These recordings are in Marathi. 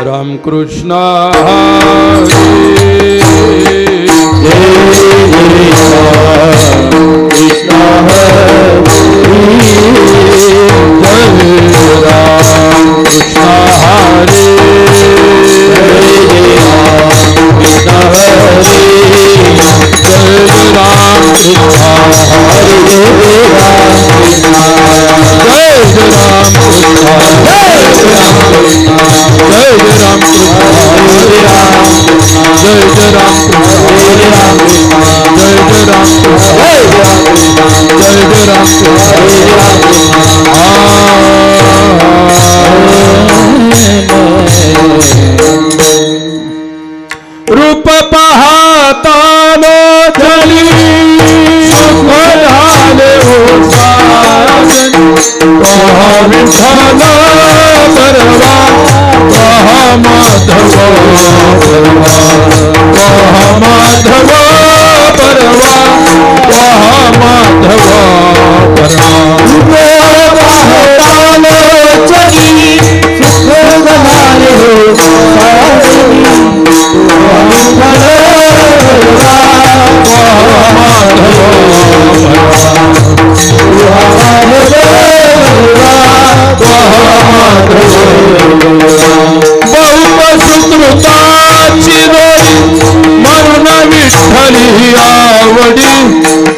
राम कृष्ण रूप पाहता नो चली झाले हो साजन विठ्ठल परवा माधव माधव परवा माधव मरुण विठ्ठली आवडी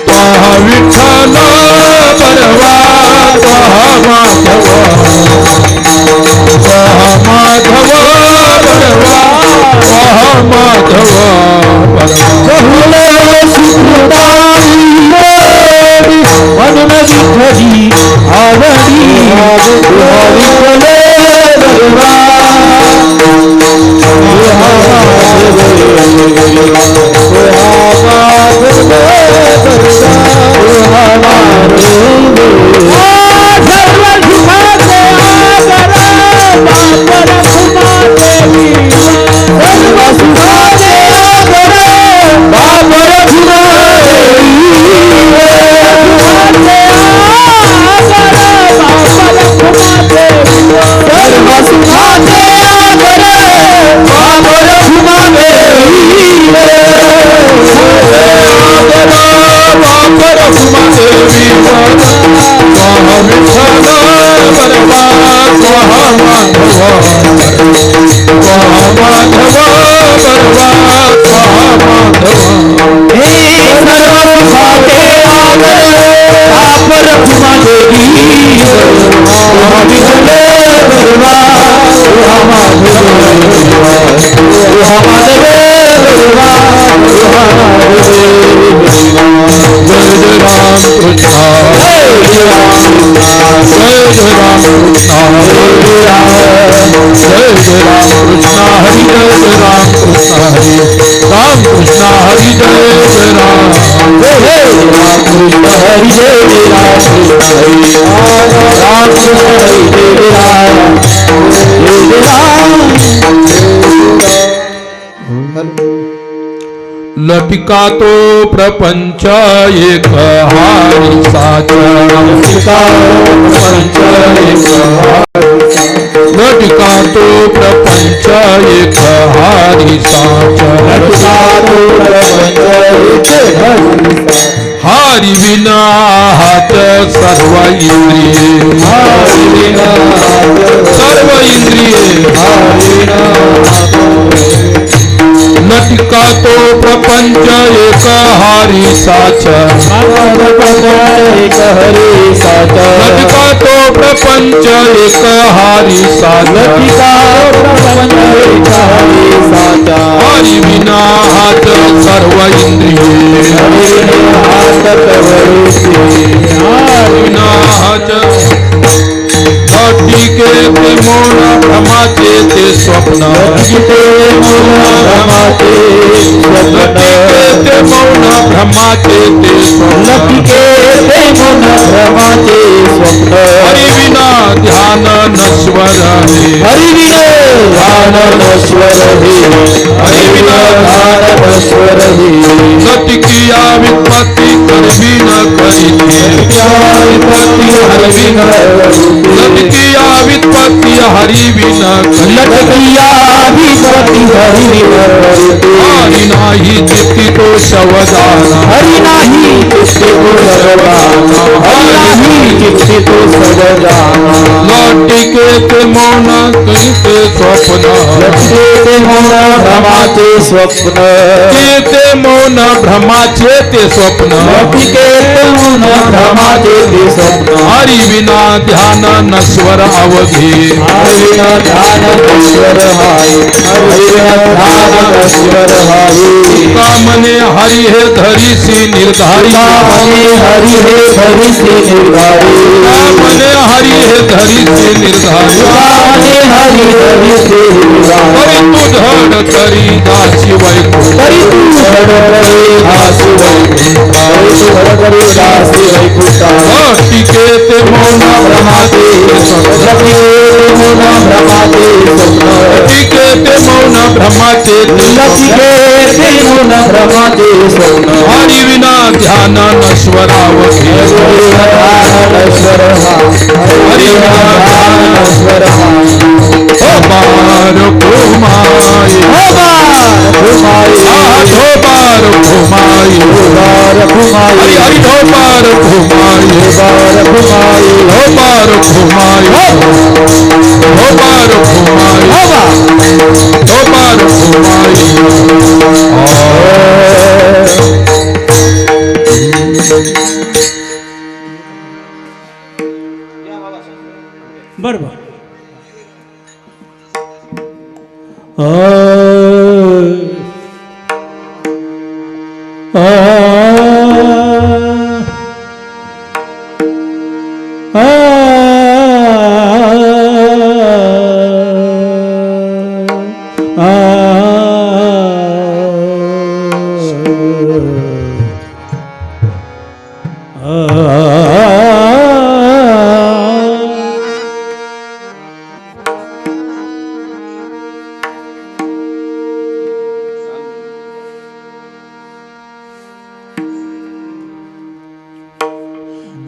त्वा विठ्ठल परवा माधव माधव परवा माधव मरुण विठ्ठली आवडी लटिका तो प्रपंच एक हारी साचा लटिका तो प्रपंच एक हारी साचा हारी विना हात सर्व इंद्रिये लटिका तो प्रपंच एक हारी साचा लटिका तो प्रपंच एक हारी साचा हारी विना हात सर्व इंद्रिये विना हात टीके ते मौन भ्रमाचे ते स्वप्न टीके ते मौन भ्रमाचे ते स्वप्न हरि विना ध्यान नश्वर हे हरि विना ध्यान ध्यान नश्वर ही सत्य किया विपत्ति कर भी न करी विपत्ति हरि न सत्य किया विपत्ति हरि भी न करी लटकिया विपत्ति हरि हरि नाही चित्ति तो शवदाना हरि नाही चित्ति तो सर्वदाना हरि नाही चित्ति तो सर्वदाना लौटिके ते मौन कहते स्वप्न लटके मौन भ्रमाचे स्वप्न केते मौन भ्रमाचे ते स्वप्न लटके मौन भ्रमाचे ते स्वप्न हरि बिना ध्यान नश्वर अवधि हरि बिना ध्यान नश्वर हाय हरि बिना ध्यान नश्वर हाय कामने हरि है धरी सी निर्धारी कामने हरि है धरी सी निर्धारी कामने हरि है धरी सी निर्धारी कामने हरि धरी सी निर्धारी तू धड़ करी दासी वैकुंठ करी तू धड़ करी दासी वैकुंठ करी तू धड़ करी दासी वैकुंठ टिके ते मौन भ्रमाते लटके मौन भ्रमाते स्वप्न टिके ते मौन भ्रमाते लटके मौन भ्रमाते स्वप्न हरि बिना ध्यान नश्वरावधि नश्वर हरि बिना ध्यान नश्वर बार घुमाए घुमाए बार घुमाए बार घुमाए हरि हरि बार घुमाए बार घुमाए बार घुमाए बार घुमाए बार घुमाए बरोबर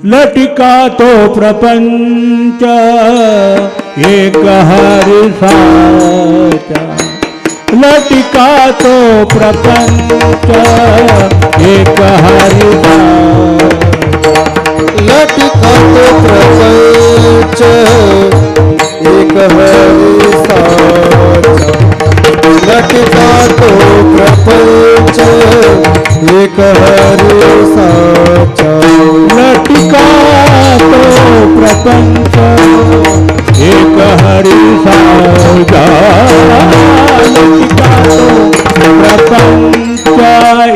लटिका तो प्रपंच एक हरि साचा लटिका तो प्रपंच एक हरि लटका तो प्रपंच एक हरि साचा लटका तो प्रपंच एक हरि साचा लटिका तो प्रपंच एक हरि साचा लटिका तो प्रपंच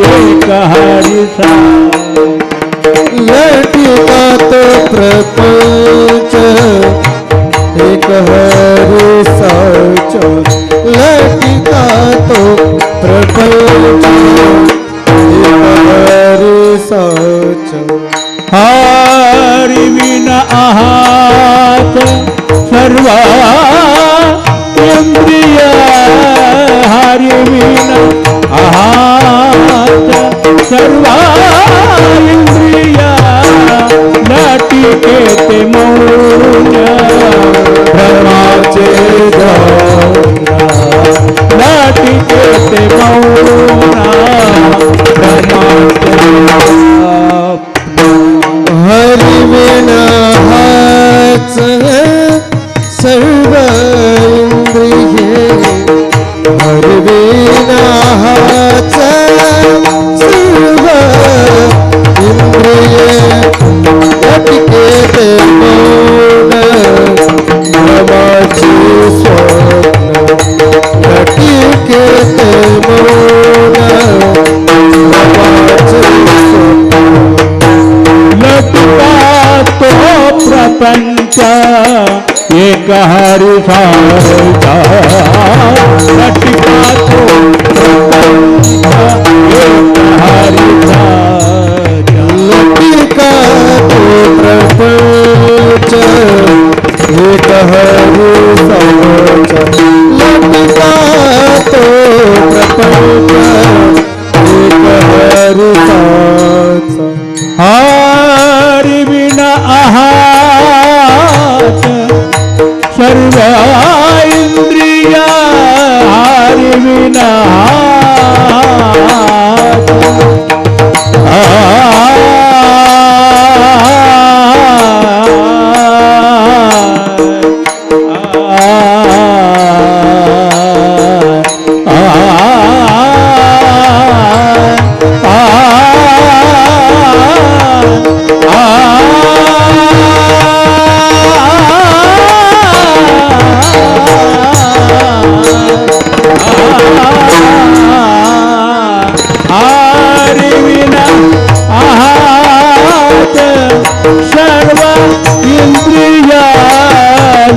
एक हरि लटका तो प्रपंच एक हरि साचा लटका तो प्रपंच एक हरि साचा हरि बिन आहात सर्वा इंद्रिय हरि बिन आहात सर्वा इंद्रिय लटिके ते मौन भ्रमाचे लटिके ते मौन हरि बिना हाच सर्व इंद्रिये हरि बिना हाच सर्व इंद्रिये लटके ते मौन भ्रमाचे स्वप्न लटके ते मौन भ्रमाचे स्वप्न लटका तो प्रपंच एक हरि साचा लटका तो प्रपंच एक हरि साचा लटका तो प्रपंच एक हरि साचा लटका तो प्रपंच हरिताचा हरि बिना आहात सर्व इंद्रिया हरि बिना सर्व इंद्रिया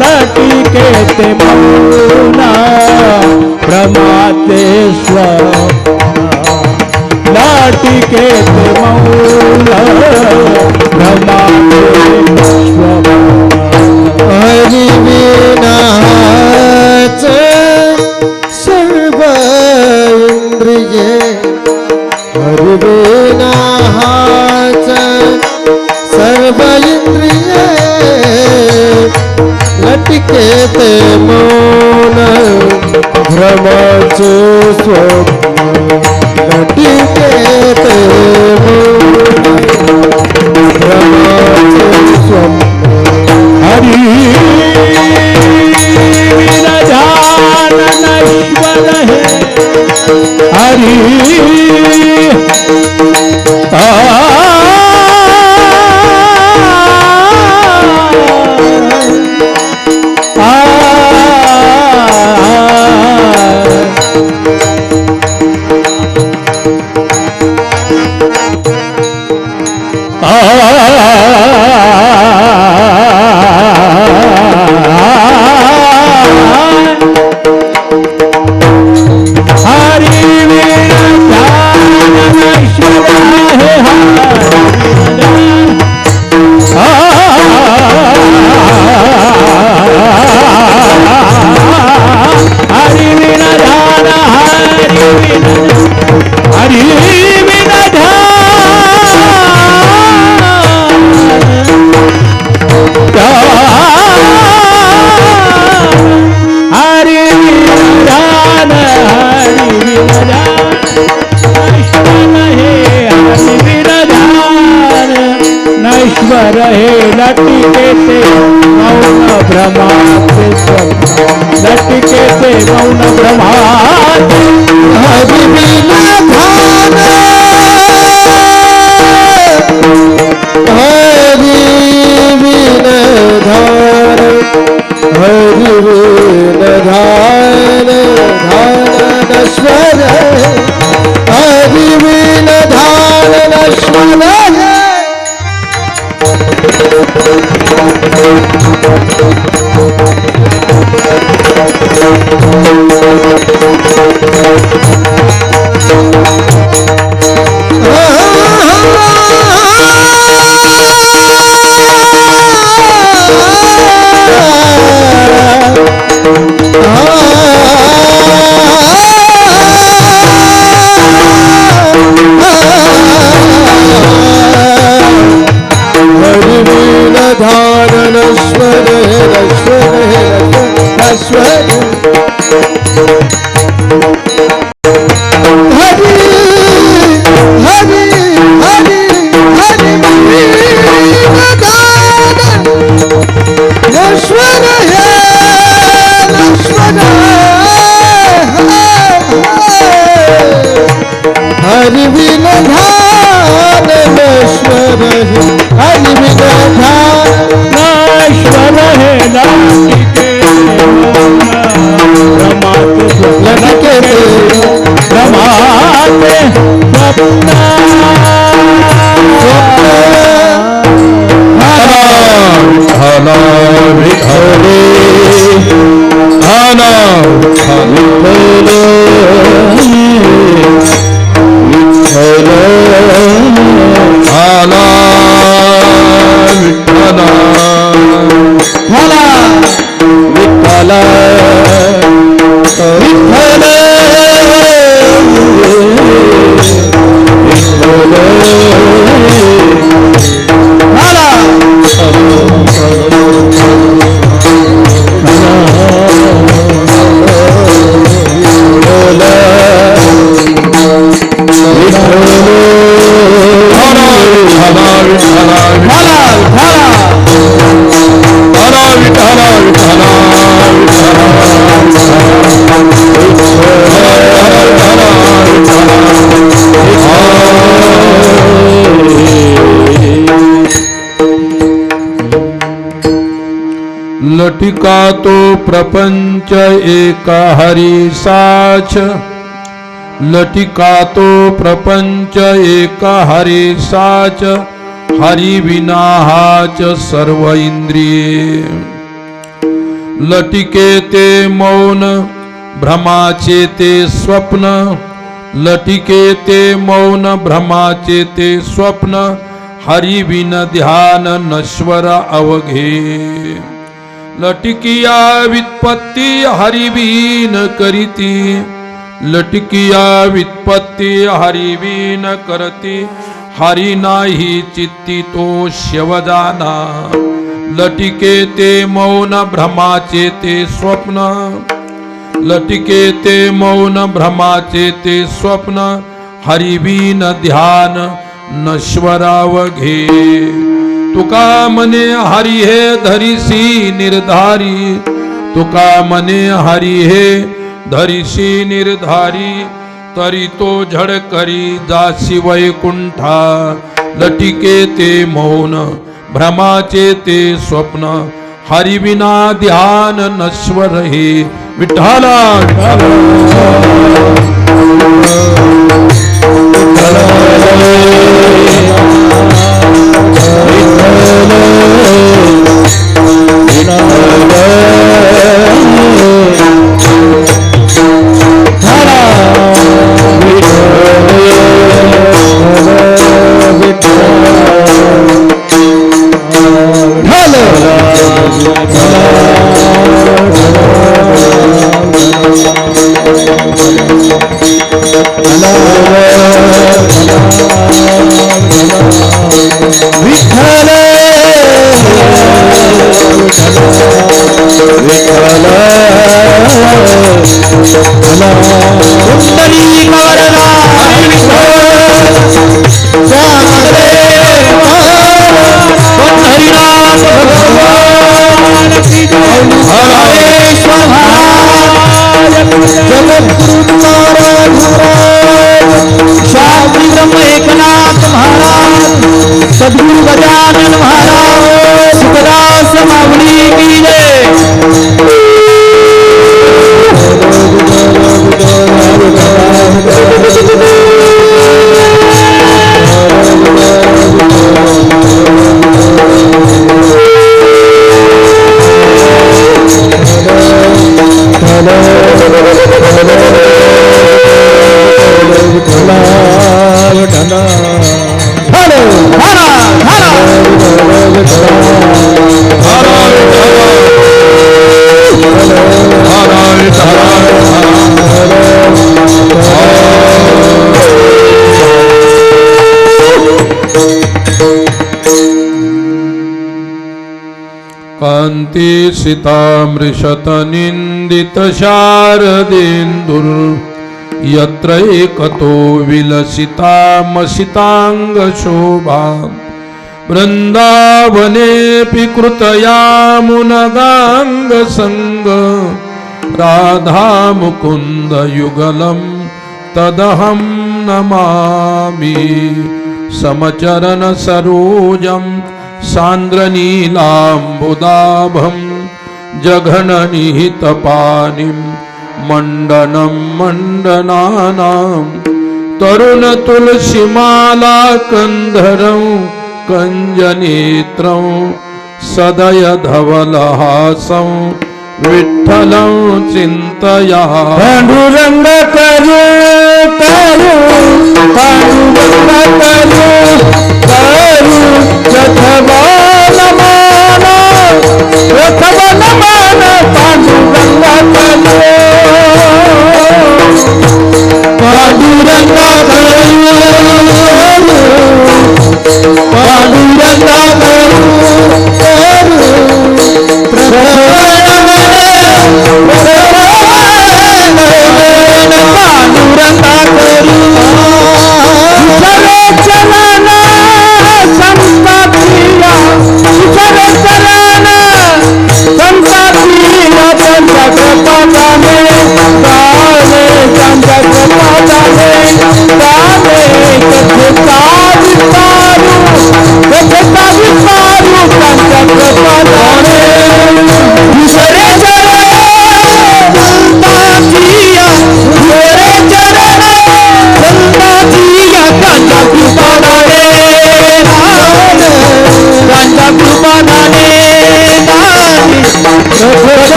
लटिकेते मौना प्रमाते लटिकेते मौना प्रमाते हरि विनाच सर्व इंद्रिये हरि विनाच सर्व इंद्रिये लटिकेते मौन भ्रमाचे स्वप्न लटिकेते मौन भ्रमाचे स्वप्न हरि बिना ध्यान नश्वर है हरि नश्वर हे लटिकेते मौन भ्रमाते लटिकेते मौन भ्रमाते हरि बिना ध्यान हरि बिना ध्यान हरि बिना ध्यान ध्यान नश्वर हरि बिना ध्यान नश्वर हरि बिना ध्यान नश्वर हरि बिना ध्यान नश्वर है लटिके लटिकेते प्रमाते स्वप्न हला विठले हला विठले लटिका तो प्रपंच एका हरी साच, लटिका तो प्रपंच एका हरी साच, हरी विना हाच सर्व इंद्रिये. लटिके ते मौन भ्रमाचे ते स्वप्न, लटिके ते मौन भ्रमाचे ते स्वप्न, हरी विन ध्यान नश्वर अवघे. लटिकिया वित्पत्ती हरिवीन करीती, लटिकिया वित्पत्ती हरिवीन करती, हरि नाही चित्ती तो शिवजाना. लटिके ते मौन भ्रमाचे ते स्वप्न, लटिके ते मौन भ्रमाचे ते स्वप्न, हरिवीन ध्यान नश्वरावघे. तुका मने हरी हे धरिसी निर्धारी, तुका मने हरी हे धरिसी निर्धारी, तरी तो झड करी जासी वैकुंठा. लटिके ते मौन भ्रमाचे ते स्वप्न, हरिविना ध्यान नश्वर हे. विठ्ठला सद्गुरु गजानन महाराज सुखदास मावली की जय. कांती सीतामृषत निंदित शारदेन्दुर, यत्र एकतो विलसितामसितांग शोभा. वृंदावनेऽपि कृतया मुनगांग संग, राधा मुकुंद युगलं तदहं नमामि. समचरण सरोजं सान्द्रनीलाम्बुदाभं, जघननिहितपानिं मण्डनं मण्डनानां. तरुणतुलसीमाला कंधरं कञ्जनेत्रं, सदयधवलहासं विठ्ठलं चिन्तया. पांडुरंग करू करू पांडुरंग करू करू रथवन मान रथवन मान पांडुरंग करू पांडुरंग करू पांडुरंग करू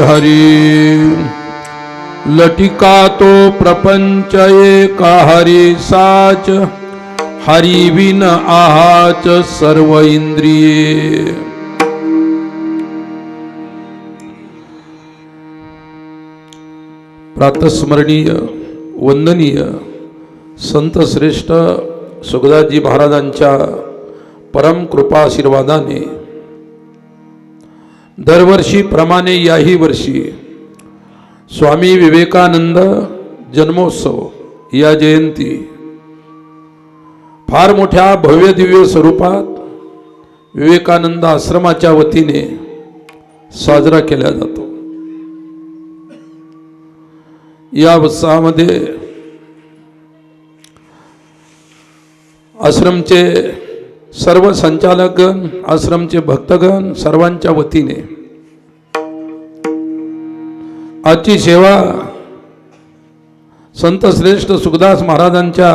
हरी लटिका तो प्रपंच एका हरी साच, हरी विन आहाच सर्व इंद्रिये. प्रातस्मरणीय वंदनीय संत श्रेष्ठ सुखदासजी महाराजांच्या परम कृपाशीर्वादाने दरवर्षीप्रमाणे याही वर्षी स्वामी विवेकानंद जन्मोत्सव या जयंती फार मोठ्या भव्य दिव्य स्वरूपात विवेकानंद आश्रमाच्या वतीने साजरा केला जातो. या उत्सवामध्ये आश्रमचे सर्व संचालकगण, आश्रमचे भक्तगण सर्वांच्या वतीने आजची सेवा संत श्रेष्ठ सुखदास महाराजांच्या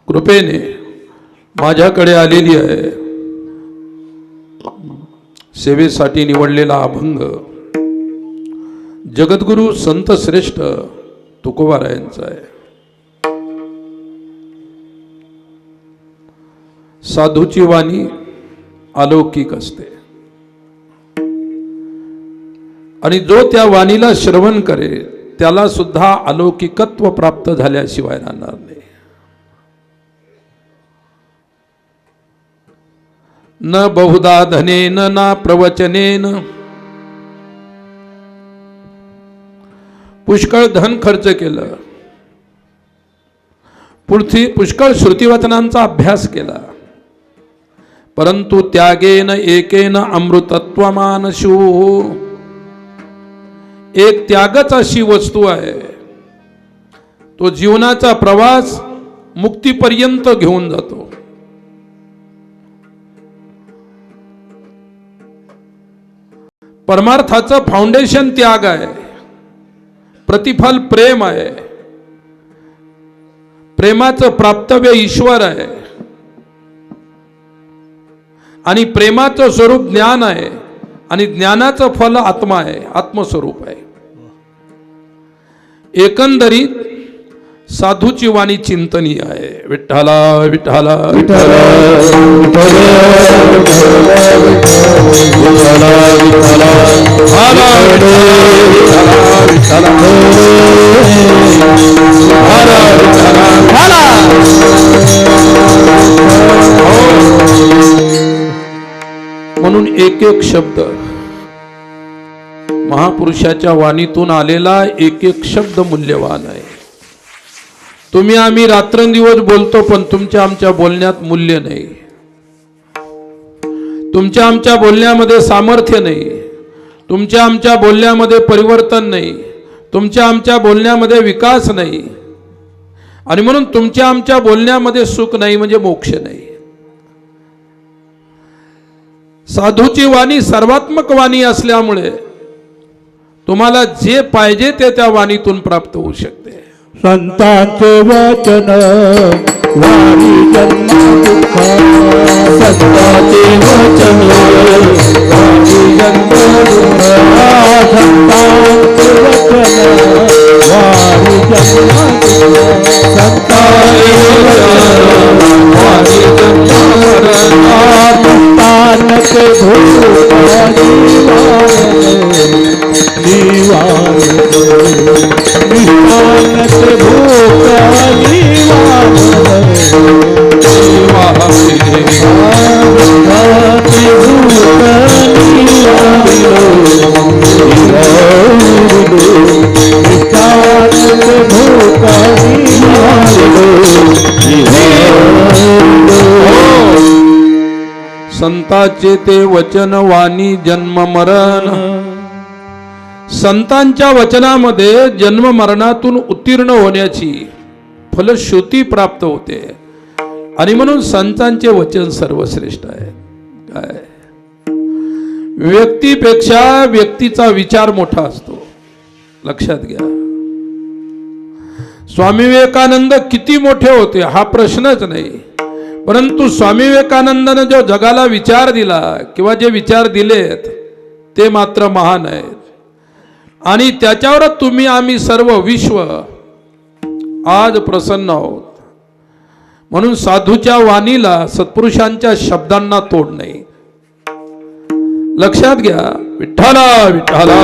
कृपेने माझ्याकडे आलेली आहे. सेवेसाठी निवडलेला अभंग जगद्गुरु संत श्रेष्ठ तुकोबारायांचा आहे. साधूची वाणी अलौकिक असते आणि जो त्या वाणीला श्रवण करेल त्याला सुद्धा अलौकिकत्व प्राप्त झाल्याशिवाय राहणार नाही. न बहुधा धनेन ना प्रवचनेन, पुष्कळ धन खर्च केलं, पुष्कळ श्रुतिवचनांचा अभ्यास केला, परंतु त्यागेन एकेन अमृतत्वमानशु, एक त्यागच अशी वस्तू आहे तो जीवनाचा प्रवास मुक्तीपर्यंत घेऊन जातो. परमार्थाचं फाउंडेशन त्याग आहे, प्रतिफल प्रेम आहे, प्रेमाचं प्राप्तव्य ईश्वर आहे आणि प्रेमाचं स्वरूप ज्ञान आहे आणि ज्ञानाचं फल आत्मा आहे, आत्मस्वरूप आहे. एकंदरीत साधूची वाणी चिंतनीय आहे. विठ्ठला विठ्ठला विठ्ठला म्हणून एक एक शब्द महापुरुषाच्या वाणीतून आलेला एक एक शब्द मूल्यवान आहे. तुम्ही आम्ही रात्रंदिवस बोलतो पण तुमच्या आमच्या बोलण्यात मूल्य नाही, तुमच्या आमच्या बोलण्यामध्ये सामर्थ्य नाही, तुमच्या आमच्या बोलण्यामध्ये परिवर्तन नाही, तुमच्या आमच्या बोलण्यामध्ये विकास नाही आणि म्हणून तुमच्या आमच्या बोलण्यामध्ये सुख नाही म्हणजे मोक्ष नाही. साधूची वाणी सर्वात्मक वाणी असल्यामुळे तुम्हाला जे पाहिजे ते त्या वाणीतून प्राप्त होऊ शकते. संतांचे वचन वाणी जन्म दुःख, संतांचे वचन वाणी जन्म दुःख, संतांचे वचन वाणी जन्म दुःख, संतांचे वचन वाणी जन्म संतानके भूपानी संतांचे ते वचन वाणी जन्म मरण. संतांच्या वचनामध्ये जन्म मरणातून उत्तीर्ण होण्याची फलश्रुती प्राप्त होते. आणि म्हणून संतांचे वचन सर्वश्रेष्ठ आहे. काय व्यक्तीपेक्षा व्यक्तीचा विचार मोठा असतो, लक्षात घ्या. स्वामी विवेकानंद किती मोठे होते हा प्रश्नच नाही, परंतु स्वामी विवेकानंदाने जो जगाला विचार दिला किंवा जे विचार दिलेत ते मात्र महान आहेत. आणि त्याच्यावर तुम्ही आम्ही सर्व विश्व आज प्रसन्न आहोत. म्हणून साधूच्या वाणीला, सत्पुरुषांच्या शब्दांना तोड नाही. लक्षात घ्या. विठ्ठला विठ्ठला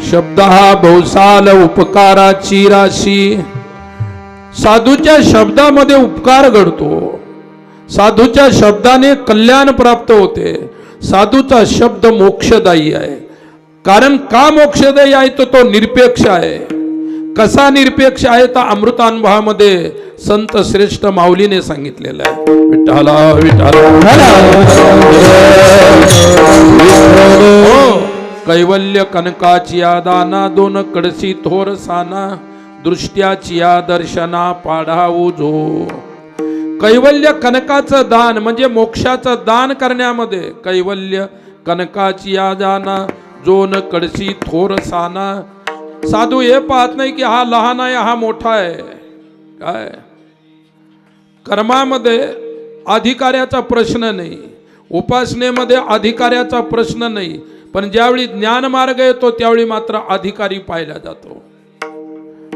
शब्द हा बहुसाल उपकाराची राशी. साधूच्या शब्दामध्ये उपकार घडतो, साधूच्या शब्दाने कल्याण प्राप्त होते. साधूचा शब्द मोक्षदायी आहे. कारण का मोक्षदायी आहे तो निरपेक्ष आहे. कसा निरपेक्ष आहे तर अमृतानुभवामध्ये संत श्रेष्ठ माऊलीने सांगितलेलं आहे. विठ्ठला विठ्ठला कैवल्य कनकाची दाना, दोन कडसी थोर साना, दृष्ट्याची दर्शना पाढाऊ जो. कैवल्य कनकाचं दान म्हणजे मोक्षाचं दान करण्यामध्ये कैवल्य कनकाची दाना, जोन कडसी थोर साना. साधू हे पाहत नाही की हा लहान आहे हा मोठा आहे. काय कर्मामध्ये अधिकाऱ्याचा प्रश्न नाही, उपासनेमध्ये अधिकाऱ्याचा प्रश्न नाही, पण ज्यावेळी ज्ञान मार्ग येतो त्यावेळी मात्र अधिकारी पाहिला जातो.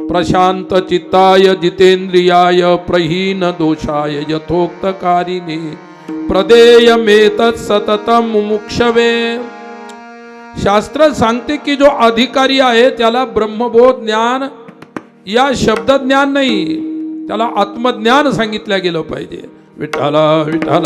प्रशांत चित्ताय जितेंद्रियाय प्रहीन दोषाय यथोक्तकारिणे प्रदेयमेतत् सततम मुमुक्षवे. शास्त्र सांगते की जो अधिकारी आहे त्याला ब्रह्मबोध ज्ञान या शब्द ज्ञान नाही, त्याला आत्मज्ञान सांगितलं गेलं पाहिजे. विठ्ठला विठ्ठला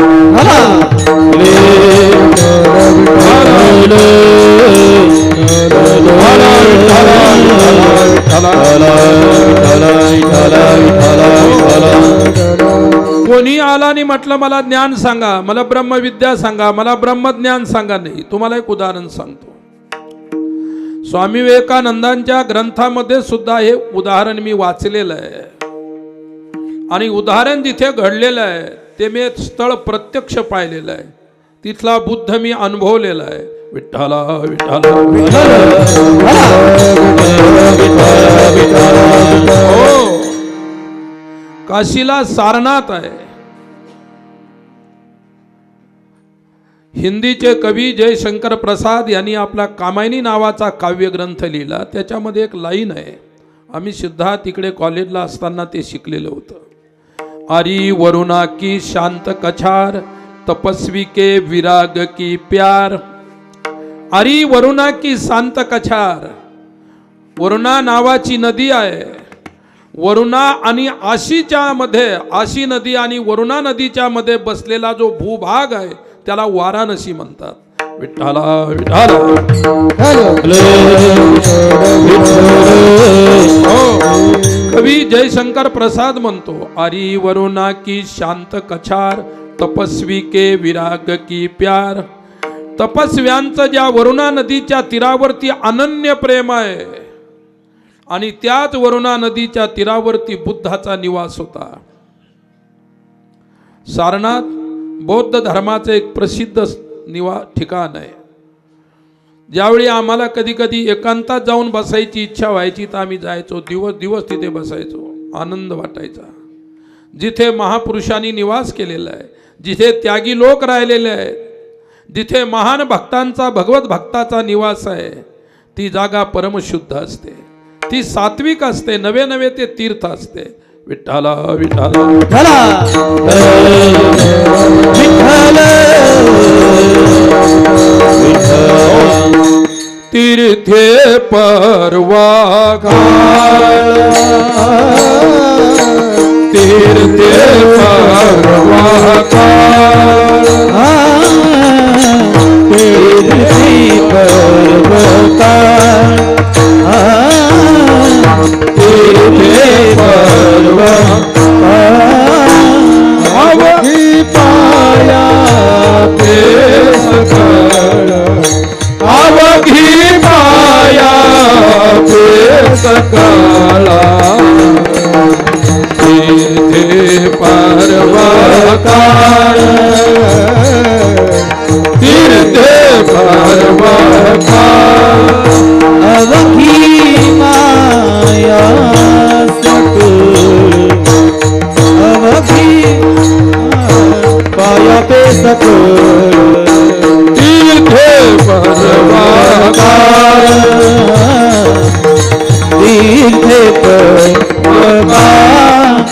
कोणी आला आणि म्हटलं मला ज्ञान सांगा, मला ब्रह्मविद्या सांगा, मला ब्रह्मज्ञान सांगा, नाही. तुम्हाला एक उदाहरण सांगतो. स्वामी विवेकानंदांच्या ग्रंथामध्ये सुद्धा हे उदाहरण मी वाचलेलं आहे. आणि उदाहरण जिथे घडलेलं आहे ते मी स्थळ प्रत्यक्ष पाहिलेलं आहे. तिथला बुद्ध मी अनुभवलेला आहे. विठ्ठला विठ्ठला हो, काशीला सारनाथ आहे. हिंदीचे कवी जयशंकर प्रसाद यांनी आपला कामायनी नावाचा काव्यग्रंथ लिहिला. त्याच्यामध्ये एक लाईन आहे, आम्ही सुद्धा तिकडे कॉलेजला असताना ते शिकलेलं होतं. आरी वरुणा की शांत कछार, तपस्वी के विराग की प्यार. आरी वरुणा की शांत कछार. वरुणा नावाची नदी आहे. वरुणा आणि आशीच्या मध्ये, आशी नदी आणि वरुणा नदीच्या मध्ये बसलेला जो भूभाग आहे त्याला वाराणसी म्हणतात. विठ्ठला विठ्ठला कवी जयशंकर प्रसाद म्हणतो, आरी वरुणा की शांत कछार, तपस्वी के विराग की प्यार. तपस्व्यांचं ज्या वरुणा नदीच्या तीरावरती अनन्य प्रेम आहे आणि त्याच वरुणा नदीच्या तीरावरती बुद्धाचा निवास होता. सारनाथ बौद्ध धर्माचं एक प्रसिद्ध ठिकाण आहे. ज्यावेळी आम्हाला कधी कधी एकांतात जाऊन बसायची इच्छा व्हायची तर आम्ही जायचो. दिवस दिवस तिथे बसायचो, आनंद वाटायचा. जिथे महापुरुषांनी निवास केलेला आहे, जिथे त्यागी लोक राहिलेले आहेत, जिथे महान भक्तांचा, भगवत भक्ताचा निवास आहे, ती जागा परमशुद्ध असते, ती सात्विक असते, नवे नवे ते तीर्थ असते. विठ्ठला विठ्ठला तीर्थे परवा घाल, तीर्थे परवा घाल, तीर्थे परवा घाल, तीर्थे परवा अवधि पाया ते तीर्थे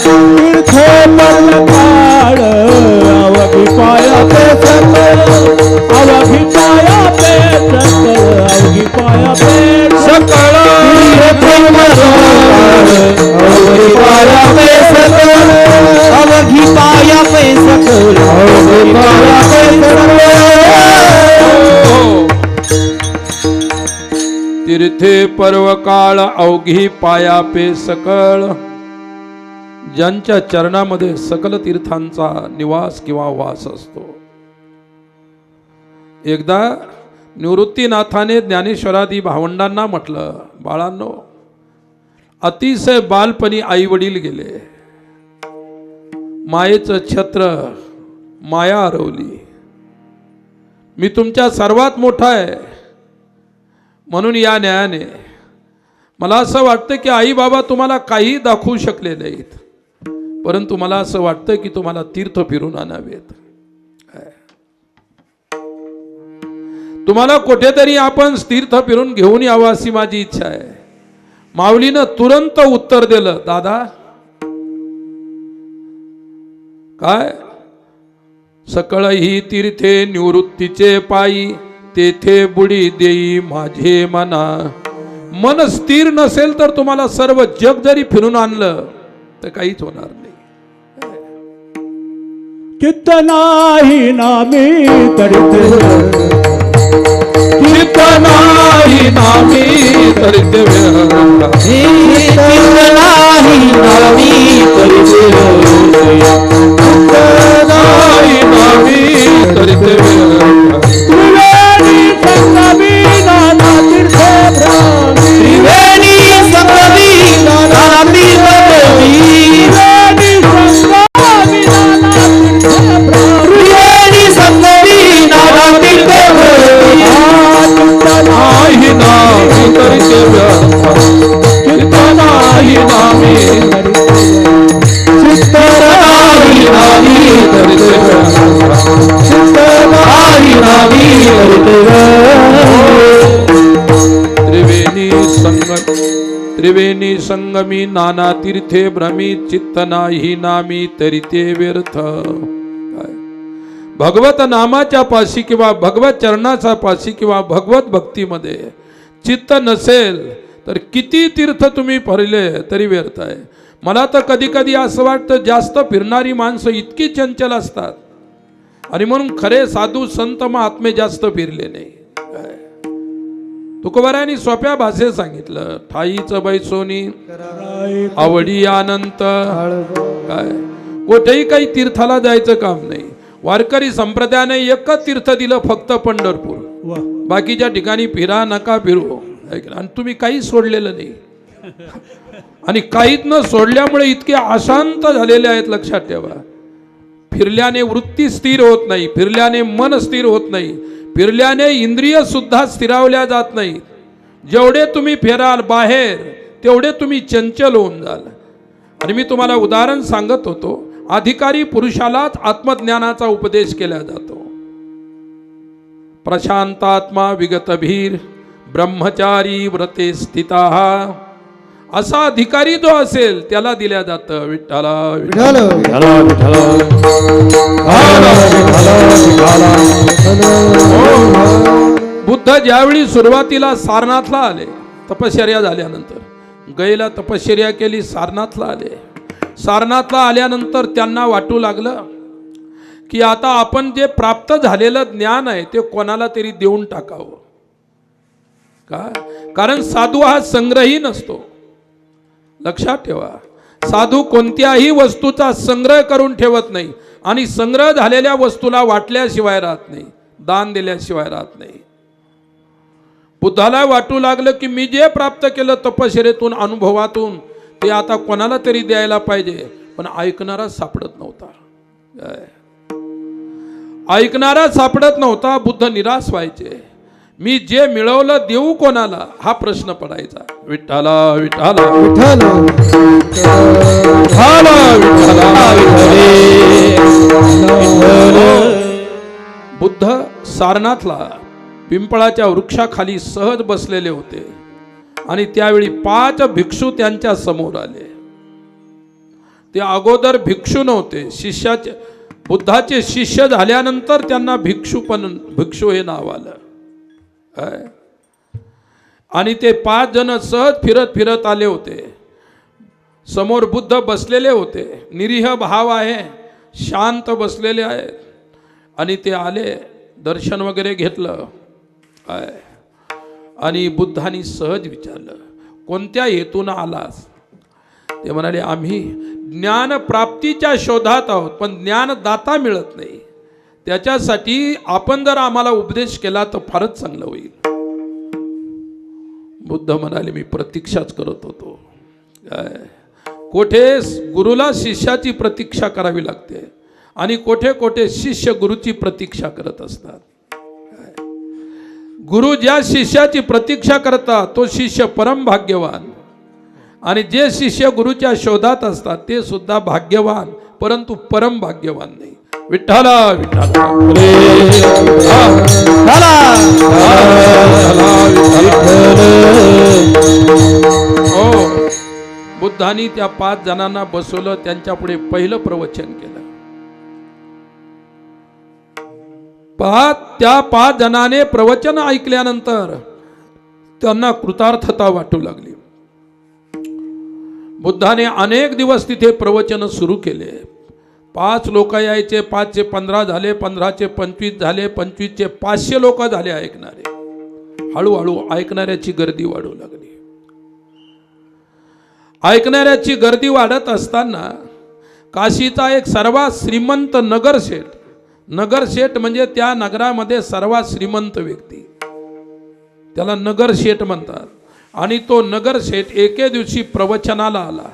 तीर्थे पल्लकाळ अवघी पाया पे सकल अवघी पाया पे सकल अवघी पाया पे सकळ तीर्थे अवघी पाया पे सकल अवघी पाया पे सकल अवघी पाया पे सकल तीर्थे पर्वकाळ अवघी पाया पे सकळ. ज्यांच्या चरणामध्ये सकल तीर्थांचा निवास किंवा वास असतो. एकदा निवृत्तीनाथाने ज्ञानेश्वरादी भावंडांना म्हटलं, बाळांनो, अतिशय बालपणी आई वडील गेले, मायेचं छत्र माया हरवली, मी तुमच्या सर्वात मोठा आहे, म्हणून या न्यायाने मला असं वाटतं की आई बाबा तुम्हाला काही दाखवू शकले नाहीत, परंतु मला असं वाटतं की तुम्हाला तीर्थ फिरून आणावेत. तुम्हाला कुठेतरी आपण तीर्थ फिरून घेऊन यावं अशी माझी इच्छा आहे. माऊलीनं तुरंत उत्तर दिलं, दादा काय, सकळ ही तीर्थे निवृत्तीचे पायी, तेथे बुडी देई माझे मना. मन स्थिर नसेल तर तुम्हाला सर्व जग जरी फिरून आणलं तर काहीच होणार नाही. चित्त नाही नामी तडिते चित्त नाही नामी तरिते चित्त नाही नामी तरिते नाही नामी तरिते त्रिवेणी संगमी नाना तीर्थे भ्रामी त्रिवेणी संगमी नाना तीर्थे त्रिवेणी संगमी नाना तीर्थे भ्रामी त्रिवेणी संगमी नाना तीर्थे नाही नामी तरिते चित्त नाही नामी चित्त नाही नामी तरिते चित्त नाही नामी त्रिवेणी संगमी नाना तीर्थे भ्रमी, चित्त नाही नामी तरिते व्यर्थ. भगवत नामाच्या पाशी किंवा भगवत चरणाच्या पाशी किंवा भगवत भक्तीमध्ये चित्त नसेल तर किती तीर्थ तुम्ही फिरले तरी व्यर्थ आहे. मला तर कधी कधी असं वाटतं जास्त फिरणारी माणसं इतकी चंचल असतात आणि म्हणून खरे साधू संत महात्मे जास्त फिरले नाही. तुकोबारायांनी सोप्या भाषेत सांगितलं, ठाईचं बैसोनी आवडी अनंत. काय कुठेही काही तीर्थाला जायचं काम नाही. वारकरी संप्रदायाने एकच तीर्थ दिलं, फक्त पंढरपूर. बाकीच्या ठिकाणी फिरा नका फिरू. आणि तुम्ही काही सोडलेलं नाही आणि काहीच न सोडल्यामुळे इतके अशांत झालेले आहेत. लक्षात ठेवा, फिरल्याने वृत्ती स्थिर होत नाही, फिरल्याने मन स्थिर होत नाही, फिरल्याने इंद्रिय सुद्धा स्थिरावल्या जात नाही. जेवढे तुम्ही फिराल बाहेर तेवढे तुम्ही चंचल होऊन जाल. आणि मी तुम्हाला उदाहरण सांगत होतो, अधिकारी पुरुषालाच आत्मज्ञानाचा उपदेश केला जातो. प्रशांतात्मा विगतभीर ब्रह्मचारी व्रते स्थिता, असा अधिकारी जो असेल त्याला दिल्या जातं विठ्ठला विठ्ठल. बुद्ध ज्यावेळी सुरुवातीला सारनाथला आले, तपश्चर्या झाल्यानंतर गैला तपश्चर्या केली, सारनाथला आले. सारनाथला आल्यानंतर त्यांना वाटू लागलं की आता आपण जे प्राप्त झालेलं ज्ञान आहे ते कोणाला तरी देऊन टाकावं. का? कारण साधू हा संग्रही नसतो. लक्षात ठेवा, साधू कोणत्याही वस्तूचा संग्रह करून ठेवत नाही आणि संग्रह झालेल्या वस्तूला वाटल्याशिवाय राहत नाही, दान दिल्याशिवाय राहत नाही. बुद्धाला वाटू लागलं की मी जे प्राप्त केलं तपश्चर्येतून अनुभवातून ते आता कोणाला तरी द्यायला पाहिजे, पण ऐकणारा सापडत नव्हता. ऐकणारा सापडत नव्हता. बुद्ध निराश व्हायचे. मी जे मिळवलं देऊ कोणाला हा प्रश्न पडायचा. विठ्ठला विठ्ठला विठ्ठला बुद्ध सारनाथला पिंपळाच्या वृक्षाखाली सहज बसलेले होते. आणि त्यावेळी 5 भिक्षू त्यांच्या समोर आले. ते अगोदर भिक्षू नव्हते, शिष्याचे बुद्धाचे शिष्य झाल्यानंतर त्यांना भिक्षू हे नाव आलं. काय? आणि ते 5 जण सहज फिरत फिरत आले होते. समोर बुद्ध बसलेले होते, निरीह भाव आहे, शांत बसलेले आहेत. आणि ते आले, दर्शन वगैरे घेतलं. काय? आणि बुद्धांनी सहज विचारलं, कोणत्या हेतून आलास? ते म्हणाले, आम्ही ज्ञान प्राप्तीच्या शोधात आहोत, पण ज्ञानदाता मिळत नाही. त्याच्यासाठी आपण जर आम्हाला उपदेश केला तर फारच चांगलं होईल. बुद्ध म्हणाले, मी प्रतीक्षाच करत होतो. काय? कोठे गुरुला शिष्याची प्रतीक्षा करावी लागते आणि कोठे कोठे शिष्य गुरुची प्रतीक्षा करत असतात. गुरु ज्या शिष्याची प्रतीक्षा करतात तो शिष्य परम भाग्यवान, आणि जे शिष्य गुरुच्या शोधात असतात ते सुद्धा भाग्यवान, परंतु परम भाग्यवान नाही. विठ्ठला विठ्ठला हो. बुद्धांनी त्या 5 जणांना बसवलं, त्यांच्या पुढे पहिलं प्रवचन केलं. त्या 5 जणांनी प्रवचन ऐकल्यानंतर त्यांना कृतार्थता वाटू लागली. बुद्धाने अनेक दिवस तिथे प्रवचन सुरू केले. 5 लोक यायचे, 5 चे 15 झाले, 15 चे 25 झाले, 25 चे 500 लोक झाले ऐकणारे. हळूहळू ऐकणाऱ्याची गर्दी वाढू लागली. ऐकणाऱ्याची गर्दी वाढत असताना काशीचा एक सर्वात श्रीमंत नगरशेठ म्हणजे त्या नगरामध्ये सर्वात श्रीमंत व्यक्ती, त्याला नगरशेठ म्हणतात. आणि तो नगरशेठ एके दिवशी प्रवचनाला आला.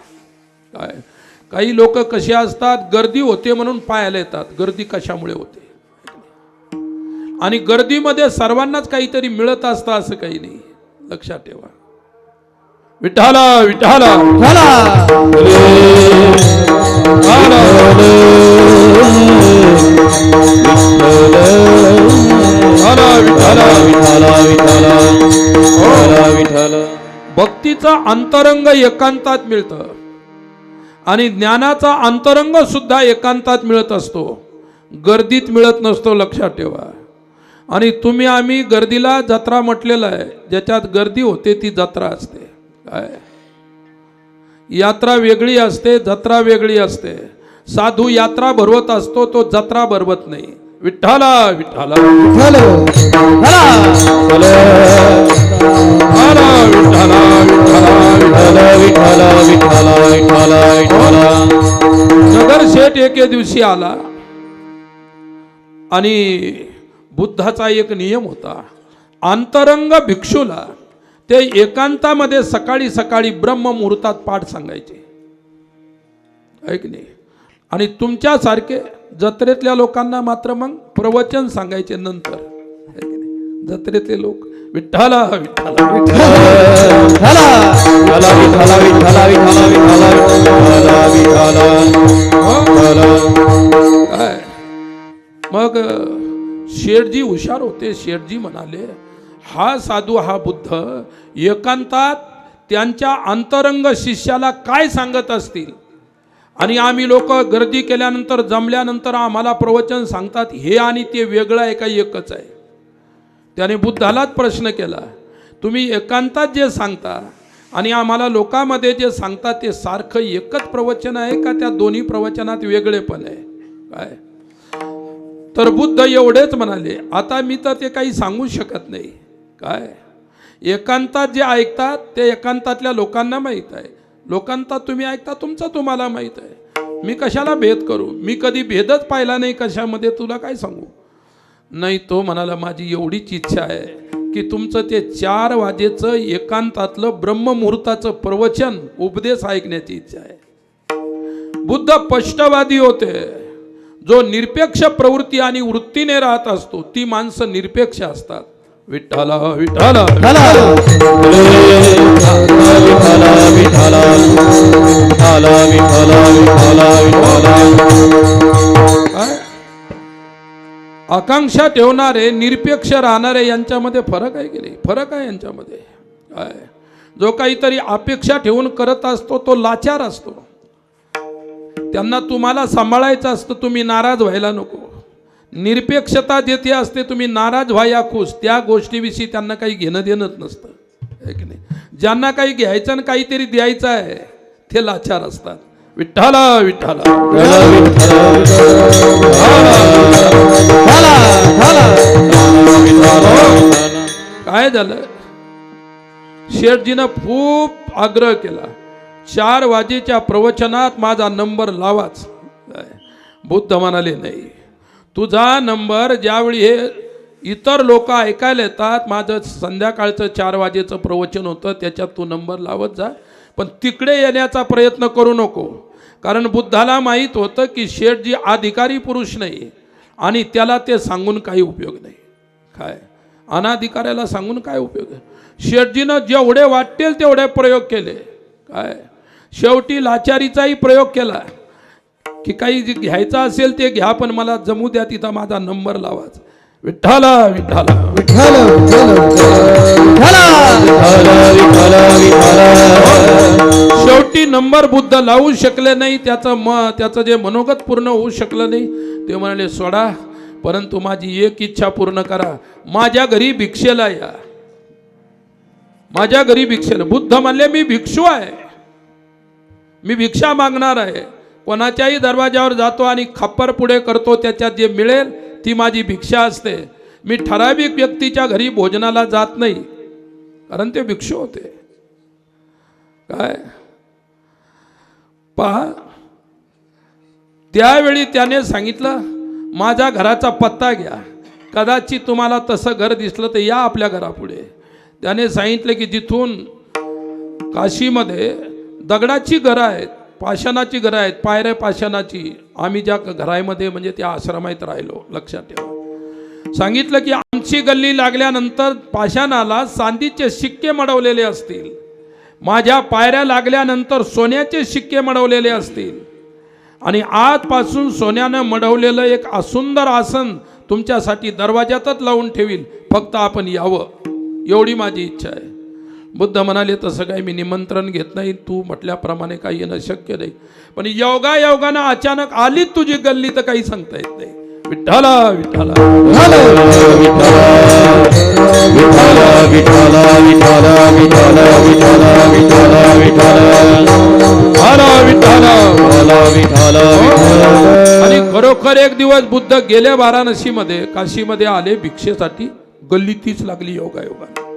काय? काही लोक कसे असतात, गर्दी होते म्हणून पाहायला येतात. गर्दी कशामुळे होते? आणि गर्दीमध्ये सर्वांनाच काहीतरी मिळत असतं असं काही नाही, लक्षात ठेवा. विठ्ठला विठ्ठला भक्तीचा अंतरंग एकांतात मिळतं आणि ज्ञानाचा अंतरंग सुद्धा एकांतात मिळत असतो, गर्दीत मिळत नसतो, लक्षात ठेवा. आणि तुम्ही आम्ही गर्दीला जत्रा म्हटलेलं आहे. ज्याच्यात गर्दी होते ती जत्रा असते. काय? यात्रा वेगळी असते, जत्रा वेगळी असते. साधू यात्रा भरवत असतो, तो जत्रा भरवत नाही. विठ्ठला विठ्ठला नगरशेठ एके दिवशी आला आणि बुद्धाचा एक नियम होता, अंतरंग भिक्षूला ते एकांतामध्ये सकाळी सकाळी ब्रह्म मुहूर्तात पाठ सांगायचे, ऐक नाही. आणि तुमच्यासारखे जत्रेतल्या लोकांना मात्र मग प्रवचन सांगायचे नंतर. जत्रेतले लोक विठ्ठला विठ्ठला मग शेठजी हुशार होते. शेठजी म्हणाले, हा साधू हा बुद्ध एकांतात त्यांच्या अंतरंग शिष्याला काय सांगत असतील, आणि आम्ही लोक गर्दी केल्यानंतर जमल्यानंतर आम्हाला प्रवचन सांगतात, हे आणि ते वेगळं आहे का एकच आहे? त्याने बुद्धालाच प्रश्न केला, तुम्ही एकांतात जे सांगता आणि आम्हाला लोकांमध्ये जे सांगता ते सारखं एकच प्रवचन आहे का त्या दोन्ही प्रवचनात वेगळेपण आहे? काय? तर बुद्ध एवढेच म्हणाले, आता मी तर ते काही सांगू शकत नाही. काय? एकांतात जे ऐकतात ते एकांतातल्या लोकांना माहीत आहे. लोकांतात तुम्ही ऐकता तुमचं तुम्हाला माहीत आहे. मी कशाला भेद करू? मी कधी भेदच पाहिला नाही कशामध्ये, तुला काय सांगू? नाही, तो म्हणाला, माझी एवढीच इच्छा आहे की तुमचं ते 4 वाजेचं एकांतातलं ब्रह्ममुहूर्ताचं प्रवचन उपदेश ऐकण्याची इच्छा आहे. बुद्ध स्पष्टवादी होते. जो निरपेक्ष प्रवृत्ती आणि वृत्तीने राहत असतो ती माणसं निरपेक्ष असतात. विठ्ठला विठ्ठला आकांक्षा ठेवणारे निरपेक्ष राहणारे यांच्यामध्ये फरक आहे की नाही? फरक आहे यांच्यामध्ये. काय? जो काहीतरी अपेक्षा ठेवून करत असतो तो लाचार असतो. त्यांना तुम्हाला सांभाळायचं असतं, तुम्ही नाराज व्हायला नको. निरपेक्षता जेथे असते, तुम्ही नाराज व्हा या खुश, त्या गोष्टीविषयी त्यांना काही घेणं देणंच नसतं, आहे की नाही. ज्यांना काही घ्यायचं आणि काहीतरी द्यायचं आहे ते लाचार असतात. विठ्ठला विठ्ठला काय झालं, शेठजीनं खूप आग्रह केला, 4 वाजेच्या प्रवचनात माझा नंबर लावाच. बुद्ध म्हणाले नाही, तुझा नंबर ज्यावेळी हे इतर लोक ऐकायला येतात, माझं संध्याकाळचं 4 वाजेचं प्रवचन होतं त्याच्यात तू नंबर लावत जा, पण तिकडे येण्याचा प्रयत्न करू नको. कारण बुद्धाला माहीत होतं की शेठजी अधिकारी पुरुष नाही आणि त्याला ते सांगून काही उपयोग नाही. काय अनाधिकाऱ्याला सांगून काय उपयोग आहे. शेठजीनं जेवढे वाटेल तेवढे प्रयोग केले. काय शेवटी लाचारीचाही प्रयोग केला की काही जे घ्यायचं असेल ते घ्या, पण मला जमू द्या, तिथं माझा नंबर लावाच. विठ्ठला विठ्ठला विठ्ठल शेवटी नंबर बुद्ध लावू शकले नाही. त्याचं जे मनोगत पूर्ण होऊ शकलं नाही. ते म्हणाले सोडा, परंतु माझी एक इच्छा पूर्ण करा, माझ्या घरी भिक्षेला या, माझ्या घरी भिक्षेला. बुद्ध म्हणले मी भिक्षू आहे, मी भिक्षा मागणार आहे. कोणाच्याही दरवाजावर जातो आणि खप्पर पुढे करतो, त्याच्यात जे मिळेल ती माझी भिक्षा असते. मी ठराविक व्यक्तीच्या घरी भोजनाला जात नाही, कारण ते भिक्षू होते. काय पहा, त्यावेळी त्याने सांगितलं माझ्या घराचा पत्ता घ्या, कदाचित तुम्हाला तसं घर दिसलं तर या आपल्या घरापुढे. त्याने सांगितलं की जिथून काशीमध्ये दगडाची घरं आहेत, पाषाणाची घरं आहेत, पायऱ्या पाषाणाची. आम्ही ज्या घरामध्ये म्हणजे त्या आश्रमात राहिलो, लक्षात ठेवा. सांगितलं की आमची गल्ली लागल्यानंतर पाषाणाला चांदीचे शिक्के मडवलेले असतील, माझ्या पायऱ्या लागल्यानंतर सोन्याचे शिक्के मडवलेले असतील, आणि आजपासून सोन्यानं मडवलेलं एक सुंदर आसन तुमच्यासाठी दरवाजातच लावून ठेवील, फक्त आपण यावं, एवढी माझी इच्छा आहे. बुद्ध म्हणाले तसं काही मी निमंत्रण घेत नाही, तू म्हटल्याप्रमाणे काही येणं शक्य नाही, पण योगायोगानं अचानक आली तुझी गल्ली तर काही सांगता येत नाही. विठ्ठला विठ्ठला आणि खरोखर एक दिवस बुद्ध गेले वाराणसीमध्ये, काशीमध्ये आले भिक्षेसाठी. गल्ली तीच लागली योगायोगानं.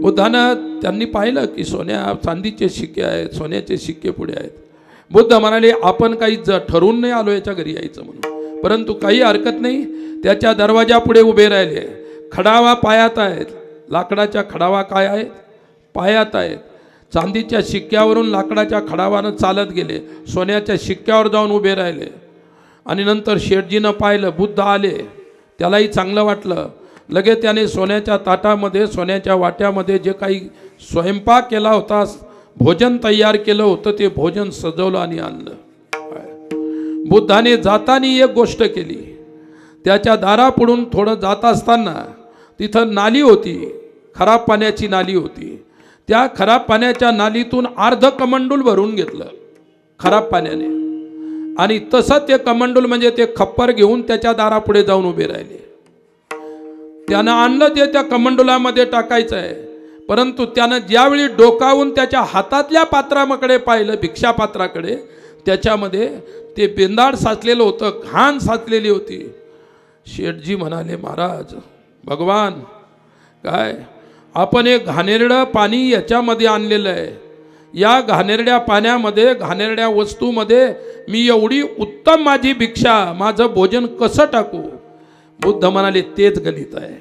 बुद्धानं त्यांनी पाहिलं की सोन्या चांदीचे शिक्के आहेत, सोन्याचे शिक्के पुढे आहेत. बुद्ध म्हणाले आपण काही ठरवून नाही आलो याच्या घरी यायचं म्हणून, परंतु काही हरकत नाही. त्याच्या दरवाजा पुढे उभे राहिले, खडावा पायात आहेत. लाकडाच्या खडावा काय आहेत? पायात आहेत. चांदीच्या शिक्क्यावरून लाकडाच्या खडावानं चालत गेले, सोन्याच्या शिक्क्यावर जाऊन उभे राहिले. आणि नंतर शेठजीनं पाहिलं बुद्ध आले, त्यालाही चांगलं वाटलं. लगेच त्याने सोन्याच्या ताटामध्ये, सोन्याच्या वाट्यामध्ये जे काही स्वयंपाक केला होता, भोजन तयार केलं होतं, ते भोजन सजवलं आणि आणलं. बुद्धाने जाताना एक गोष्ट केली. त्याच्या दारापुढून थोडं जात असताना तिथं नाली होती, खराब पाण्याची नाली होती. त्या खराब पाण्याच्या नालीतून अर्ध कमंडूल भरून घेतलं खराब पाण्याने, आणि तसं ते कमंडूल म्हणजे ते खप्पर घेऊन त्याच्या दारापुढे जाऊन उभे राहिले. त्यानं आणलं ते त्या कमंडुलामध्ये टाकायचं आहे, परंतु त्यानं ज्यावेळी डोकावून त्याच्या हातातल्या पात्राकडे पाहिलं, भिक्षा पात्राकडे, त्याच्यामध्ये ते बेंदाड साचलेलं होतं, घाण साचलेली होती. शेठजी म्हणाले महाराज भगवान, काय आपण एक घाणेरडं पाणी याच्यामध्ये आणलेलं आहे, या घाणेरड्या पाण्यामध्ये, घाणेरड्या वस्तूमध्ये मी एवढी उत्तम माझी भिक्षा, माझं भोजन कसं टाकू? बुद्ध म्हणाले तेच गणित आहे.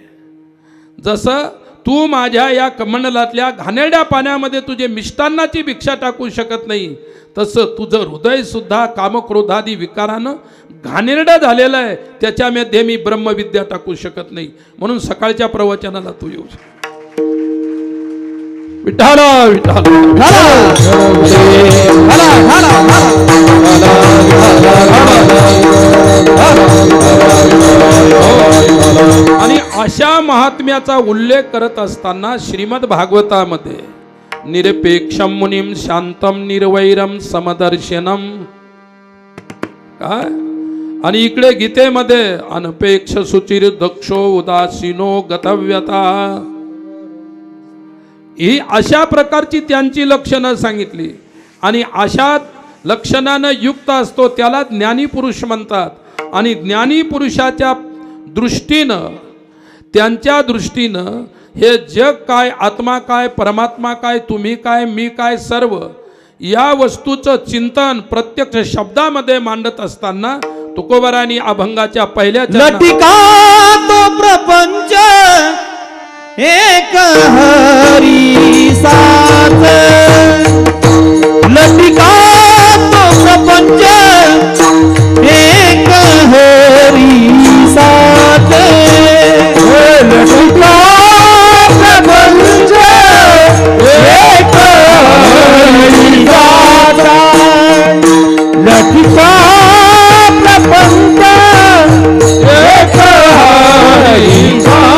जसं तू माझ्या या कमंडलातल्या घाणेरड्या पाण्यामध्ये तुझे मिष्टान्नाची भिक्षा टाकू शकत नाही, तसं तुझं हृदय सुद्धा कामक्रोधादी विकारानं घाणेरडं झालेलं आहे, त्याच्यामध्ये मी ब्रह्मविद्या टाकू शकत नाही. म्हणून सकाळच्या प्रवचनाला तू येऊ शकतो. विठ्ठला विठ्ठला आणि अशा महात्म्याचा उल्लेख करत असताना श्रीमद भागवतामध्ये निरपेक्षम मुनिम शांतम निर्वैरम समदर्शनम. काय आणि इकडे गीतेमध्ये अनपेक्ष सुचिर दक्षो उदासीनो गतव्यता, ही अशा प्रकारची त्यांची लक्षणं सांगितली. आणि अशा लक्षणानं युक्त असतो त्याला ज्ञानी पुरुष म्हणतात. आणि ज्ञानी पुरुषाच्या दृष्टीनं, त्यांच्या दृष्टीनं हे जग काय, आत्मा काय, परमात्मा काय, तुम्ही काय, मी काय, सर्व या वस्तूचं चिंतन प्रत्यक्ष शब्दामध्ये मांडत असताना तुकोबारांनी अभंगाच्या पहिल्या लटिका तो प्रपंच एक हरी साथ, लटिका तो प्रपंच एक हरी साथ, लटिका प्रपंच एक हरी साथ, लटिका प्रपंच एक हरी साथ,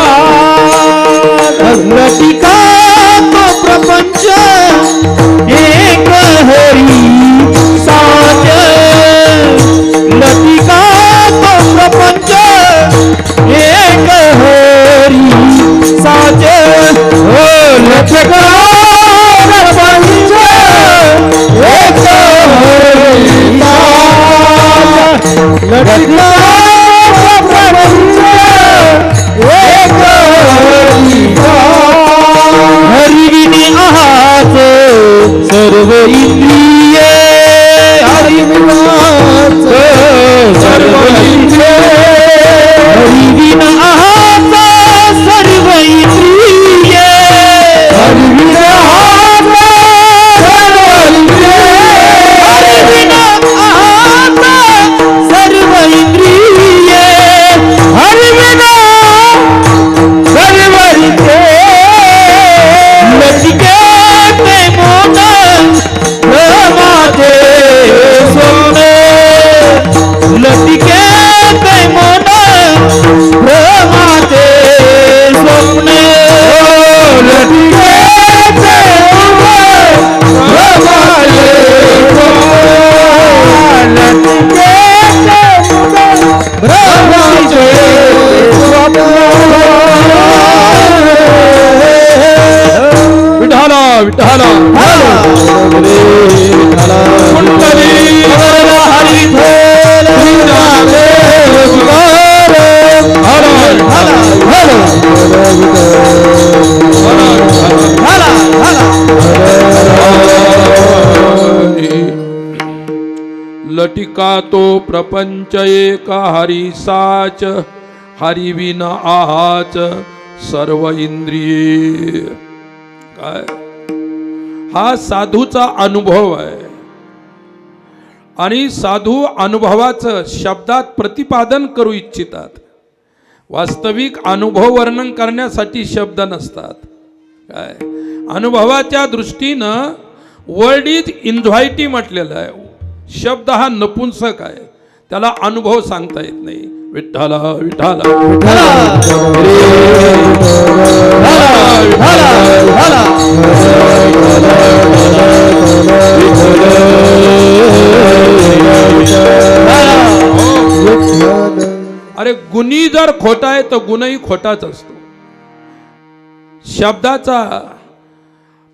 लटिका तो प्रपंच एक हरी साथ, लटिका तो प्रपंच एक हरी साथ, ओ लटिका प्रपंच एक हरी साथ, लटिका प्रपंच एक हरी साथ, हरिविनी आहात सर्व इंद्रिये, हरिविनाच सर्व इंद्रिये, हरिविन आहात सर्व इंद्रिये, हरिविन आहात सर्व इंद्रिये, हरिविन आहात सर्व इंद्रिये, हरिविन सर्व इंद्रिये, लटिकेते मोन भ्रमाते स्वप्ने, लटिकेते मोन भ्रमाते स्वप्ने, लटिकेते मोन भ्रमाते स्वप्ने, लटिकेते भ्रमाते स्वप्ने. विठाला विठाला लटिका तो प्रपंच एक हरी साच, हरिविन आहाच सर्व इंद्रिये. काय हा साधूचा अनुभव आहे. आणि साधू अनुभवाचं शब्दात प्रतिपादन करू इच्छितात. वास्तविक अनुभव वर्णन करण्यासाठी शब्द नसतात. काय अनुभवाच्या दृष्टीनं वर्ड इज इन्व्हायटी म्हटलेलं आहे. शब्द हा नपुंसक आहे, त्याला अनुभव सांगता येत नाही. विठ्ठला विठ्ठला अरे गुणी जर खोटा आहे तर गुणही खोटाच असतो. शब्दाचा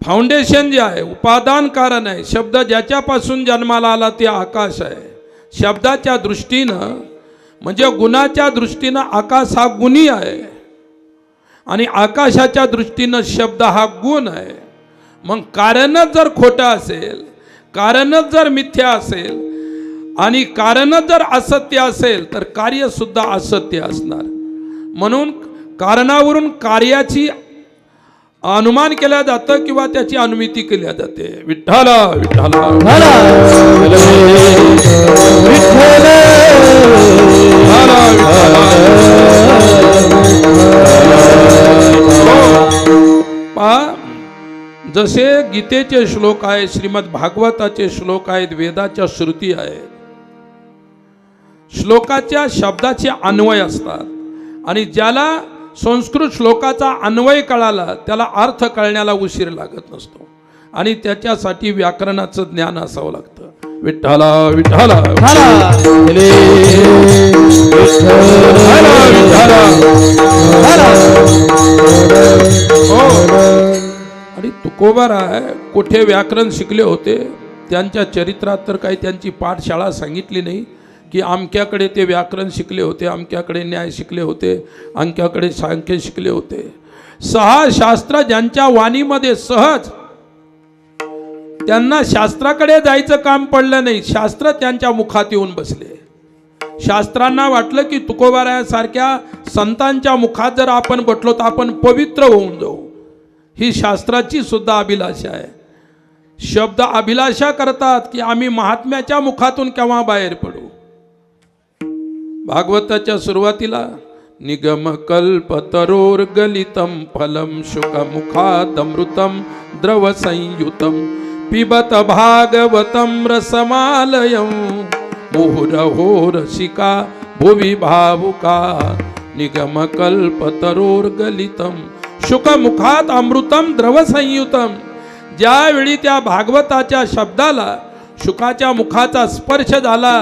फाउंडेशन जे आहे, उपादान कारण आहे. शब्द ज्याच्यापासून जन्माला आला ते आकाश आहे. शब्दाच्या दृष्टीनं म्हणजे गुणाच्या दृष्टीनं आकाश हा गुणी आहे आणि आकाशाच्या दृष्टीनं शब्द हा गुण आहे. मग कारणच जर खोटं असेल, कारणच जर मिथ्या असेल आणि कारणच जर असत्य असेल तर कार्य सुद्धा असत्य असणार. म्हणून कारणावरून कार्याची अनुमान केला जातं किंवा त्याची अनुमिती केली जाते. विठ्ठला विठ्ठला पहा, जसे गीतेचे श्लोक आहेत, श्रीमद भागवताचे श्लोक आहेत, वेदाच्या श्रुती आहेत. श्लोकाच्या शब्दाचे अन्वय असतात आणि ज्याला संस्कृत श्लोकाचा अन्वय कळाला त्याला अर्थ कळण्याला उशीर लागत नसतो. आणि त्याच्यासाठी व्याकरणाचं ज्ञान असावं लागतं. विठ्ठला विठ्ठला आणि तुकोबाराय कुठे व्याकरण शिकले होते त्यांच्या चरित्रात तर काही त्यांची पाठशाळा सांगितली नाही की अमक्याकडे ते व्याकरण शिकले होते, अमक्याकडे न्याय शिकले होते, अमक्याकडे सांख्य शिकले होते. 6 शास्त्र ज्यांच्या वाणीमध्ये सहज, त्यांना शास्त्राकडे जायचं काम पडलं नाही, शास्त्र त्यांच्या मुखात येऊन बसले. शास्त्रांना वाटलं की तुकोबारायासारख्या संतांच्या मुखात जर आपण बसलो तर आपण पवित्र होऊन जाऊ. ही शास्त्राची सुद्धा अभिलाषा आहे. शब्द अभिलाषा करतात की आम्ही महात्म्याच्या मुखातून केव्हा बाहेर पडू. भागवताच्या सुरुवातीला निगम कल्पतरोर गलितम फलम शुकमुखादमृतम द्रव संयुतम पिबत भागवतम रसमालयम मुहुरहो रसिका भुवि भावुका निगम कल्पतरोर गलितम शुकमुखात अमृतम द्रव संयुतम. ज्यावेळी त्या भागवताच्या शब्दाला शुकाच्या मुखाचा स्पर्श झाला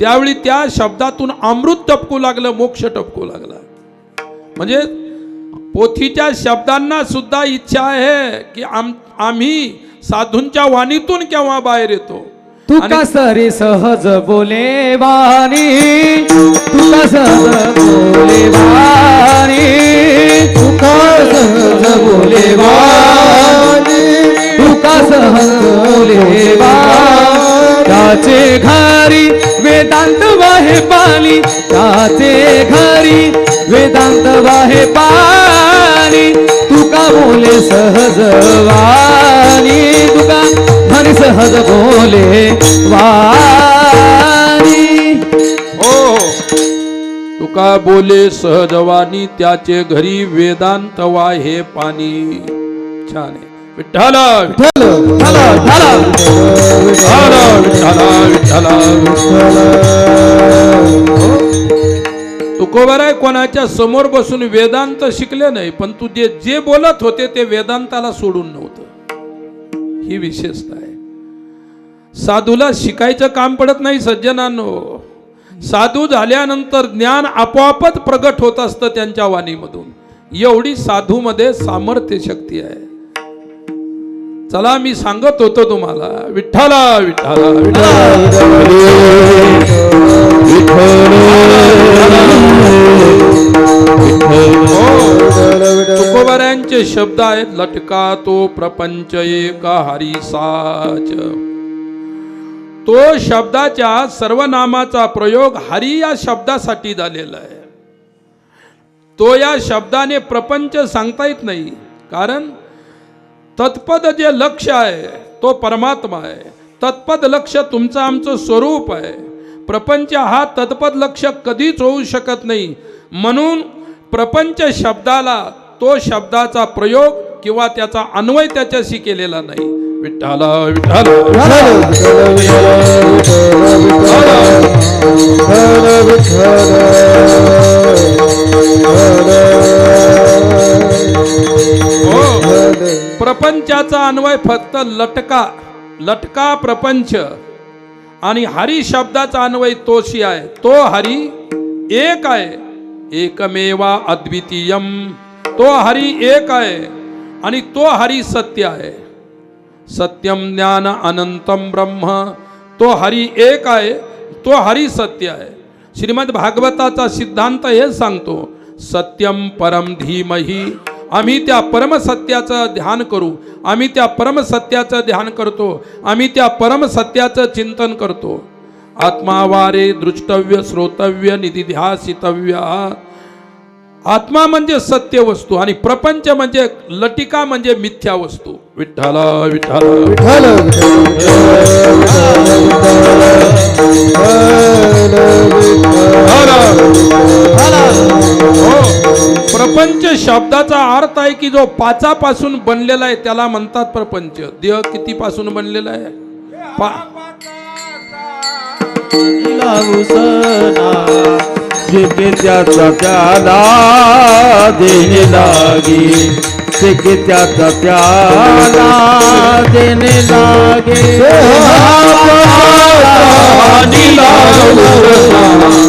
त्यावेळी त्या शब्दातून अमृत टपकू लागलं, मोक्ष टपकू लागला. म्हणजे पोथीच्या शब्दांना सुद्धा इच्छा आहे की आम्ही साधूंच्या वाणीतून केव्हा बाहेर येतो. तुका सरी सहज बोले वाणी, तुका सहज बोले वाणी, तुका सहज बोले वाणी, तुका सहज बोले वाणी. त्याचे घरी वेदांत वाहे पाणी, त्याचे घरी वेदांत वाहे पाणी. तुका बोले सहज वाणी, तुका घरी सहज बोले वाणी. हो, तुका बोले सहजवाणी, त्याचे घरी वेदांत वाहे पाणी. छान आहे. विठ्ठला विठ्ठला विठ्ठला विठ्ठला. तुकोबाराय कोणाच्या समोर बसून वेदांत शिकले नाही, पण तू जे बोलत होते ते वेदांताला सोडून नव्हतं. ही विशेषता आहे. साधूला शिकायचं काम पडत नाही सज्जनांनो. साधू झाल्यानंतर ज्ञान आपोआपच प्रगट होत असतं त्यांच्या वाणीमधून. एवढी साधूमध्ये सामर्थ्य शक्ती आहे. चला मी सांगत होतो तुम्हाला विठ्ठला विठ्ठला तुकोबारायांचे शब्द आहेत. लटका तो प्रपंच एका हरिसाच. तो शब्दाच्या सर्वनामाचा प्रयोग हरी या शब्दासाठी झालेला आहे. तो या शब्दाने प्रपंच सांगता येत नाही, कारण तत्पद जे लक्ष आहे तो परमात्मा आहे. तत्पद लक्ष तुमचं आमचं स्वरूप आहे. प्रपंच हा तत्पद लक्ष कधीच होऊ शकत नाही. म्हणून प्रपंच शब्दाला तो शब्दाचा प्रयोग किंवा त्याचा अन्वय त्याच्याशी केलेला नाही. विठ्ठला विठ्ठला प्रपंचाचा अन्वय फक्त लटका, लटका प्रपंच, आणि हरी शब्दाचा अन्वय तोशी आहे. तो हरी एक आहे, एकमेवा अद्वितीयम. तो हरी एक आहे आणि तो हरी सत्य आहे. सत्यम ज्ञान अनंतम ब्रह्म. तो हरी एक आहे, तो हरी सत्य आहे. श्रीमद भागवताचा सिद्धांत हे सांगतो, सत्यम परम धीमहि. आम्ही त्या परमसत्याचं ध्यान करू. आम्ही त्या परमसत्याचं ध्यान करतो. आम्ही त्या परमसत्याचं चिंतन करतो. आत्मावारे दृष्टव्य श्रोतव्य निधिध्यासितव्य. आत्मा म्हणजे सत्य वस्तू आणि प्रपंच म्हणजे लटिका म्हणजे मिथ्या वस्तू. विठ्ठला विठ्ठला प्रपंच शब्दाचा अर्थ आहे की जो पाचापासून बनलेला आहे त्याला म्हणतात प्रपंच. देह किती पासून बनलेला आहे? त्याचा त्याला देणे लागी. से कि त्याचा त्याला देणे लागे नीला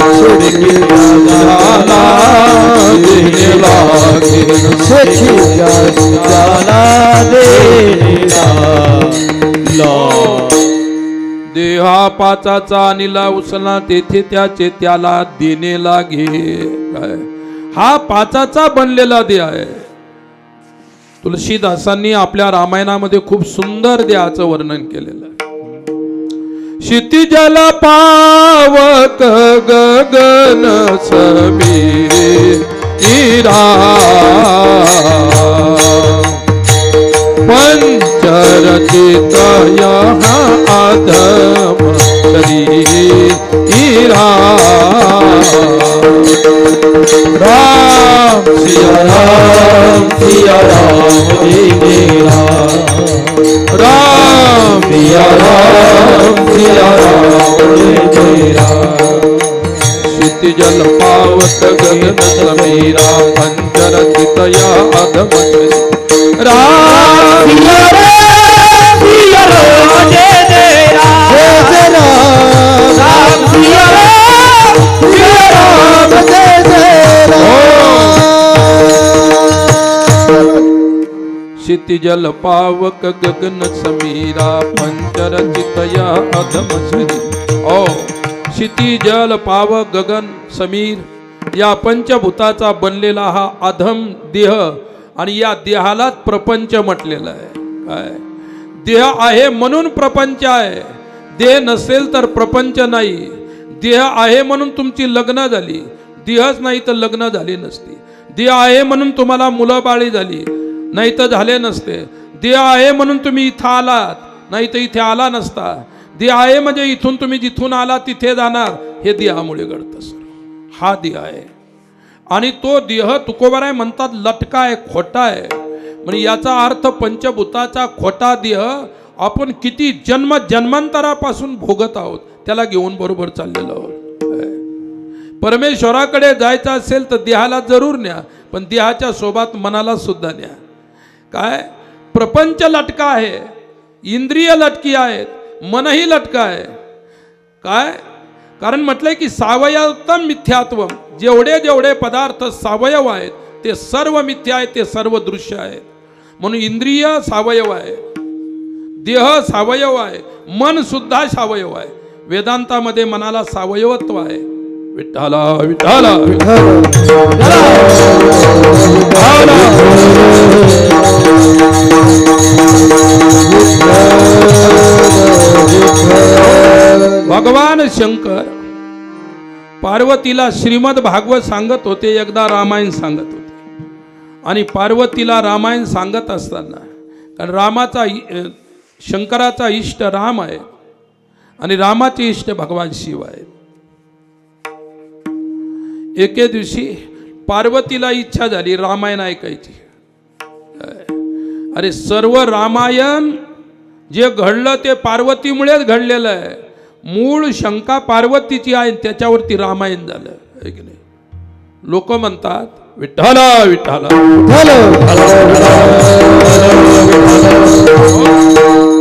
सोड के त्याला देणे लागे त्याला देणे देहा पाचाचा निला उसला तेथे त्याचे त्याला देणे लागे. काय हा पाचाचा बनलेला देह आहे. तुलसीदासांनी आपल्या रामायणामध्ये खूप सुंदर देहाचं वर्णन केलेलं आहे. क्षितिजल पावक गगन समीरा पंचरचित अधम शरीरा राम सिया राम सिया राम मेरा राम सिया राम मेरा क्षितिजल पावक गगन समीरा पंचरचित अधम राम सिया राम जय जय राम सिया राम जय जय क्षितिजल पावक गगन समीरा पंचरचितया अधम शरीर. ओ क्षितिजल पावक गगन समीर या पंचभूताचा बनलेला हा अधम देह आणि या देहालाच प्रपंच म्हटलेलं आहे. काय देह आहे म्हणून प्रपंच आहे. देह नसेल तर प्रपंच नाही. देह आहे म्हणून तुमची लग्न झाली. देहच नाही तर लग्न झाली नसती. देह आहे म्हणून तुम्हाला मुलं बाळी झाली, नाही तर झाले नसते. देह आहे म्हणून तुम्ही इथं आलात, नाही तर इथे आला नसता. देह आहे म्हणजे इथून तुम्ही जिथून आला तिथे जाणार. हे देहामुळे घडतं सर. हा देह आहे आणि तो देह तुकोबाराय म्हणतात लटका आहे, खोटा आहे. म्हणजे याचा अर्थ पंचभूताचा खोटा देह आपण किती जन्म जन्मांतरापासून भोगत आहोत, त्याला घेऊन बरोबर चाललेलो आहोत. परमेश्वराकडे जायचं असेल तर देहाला जरूर न्या, पण देहाच्या सोबत मनाला सुद्धा न्या. काय प्रपंच लटका आहे, इंद्रिय लटकी आहेत, मनही लटका आहे. काय कारण म्हटलंय की सावयवतम मिथ्यात्वम. जेवढे जेवढे पदार्थ सावयव आहेत ते सर्व मिथ्या आहेत, ते सर्व दृश्य आहेत. म्हणून इंद्रिय सावयव आहे, देह सावयव आहे, मन सुद्धा सावयव आहे. वेदांतामध्ये मनाला सावयवत्व आहे. विठ्ठला विठ्ठला भगवान शंकर पार्वतीला श्रीमद भागवत सांगत होते. एकदा रामायण सांगत होते आणि पार्वतीला रामायण सांगत असताना, कारण रामाचा शंकराचा इष्ट राम आहे आणि रामाचे इष्ट भगवान शिव आहे. एके दिवशी पार्वतीला इच्छा झाली रामायण ऐकायची. अरे सर्व रामायण जे घडलं ते पार्वतीमुळेच घडलेलं आहे. मूळ शंका पार्वतीची आहे, त्याच्यावरती रामायण झालं आहे की नाही. लोक म्हणतात विठ्ठला विठ्ठला.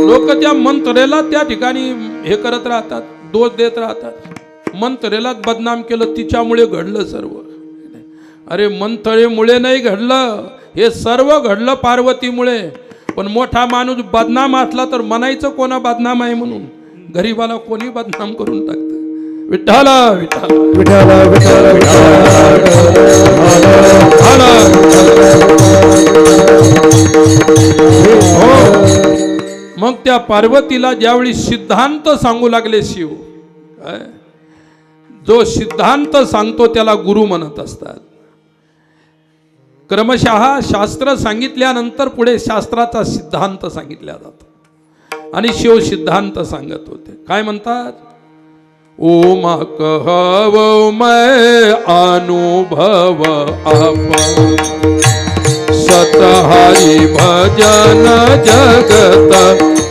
लोक त्या मंत्रेला त्या ठिकाणी हे करत राहतात, दोष देत राहतात. मंत्रेलाच बदनाम केलं, तिच्यामुळे घडलं सर्व. अरे मंत्रेमुळे नाही घडलं, हे सर्व घडलं पार्वतीमुळे. पण मोठा माणूस बदनाम असला तर म्हणायचं कोणा बदनाम आहे म्हणून. गरीबाला कोणी बदनाम करून टाकतं. विठ्ठला विठ्ठला विठ्ठला विठ्ठला. मग त्या पार्वतीला ज्यावेळी सिद्धांत सांगू लागले शिव, जो सिद्धांत सांगतो त्याला गुरु म्हणत असतात. क्रमशः शास्त्र सांगितल्यानंतर पुढे शास्त्राचा सिद्धांत सांगितला जातो आणि शिव सिद्धांत सांगत होते. काय म्हणतात? ओमा कहव मैं अनुभव आप सतहारी भजन जगत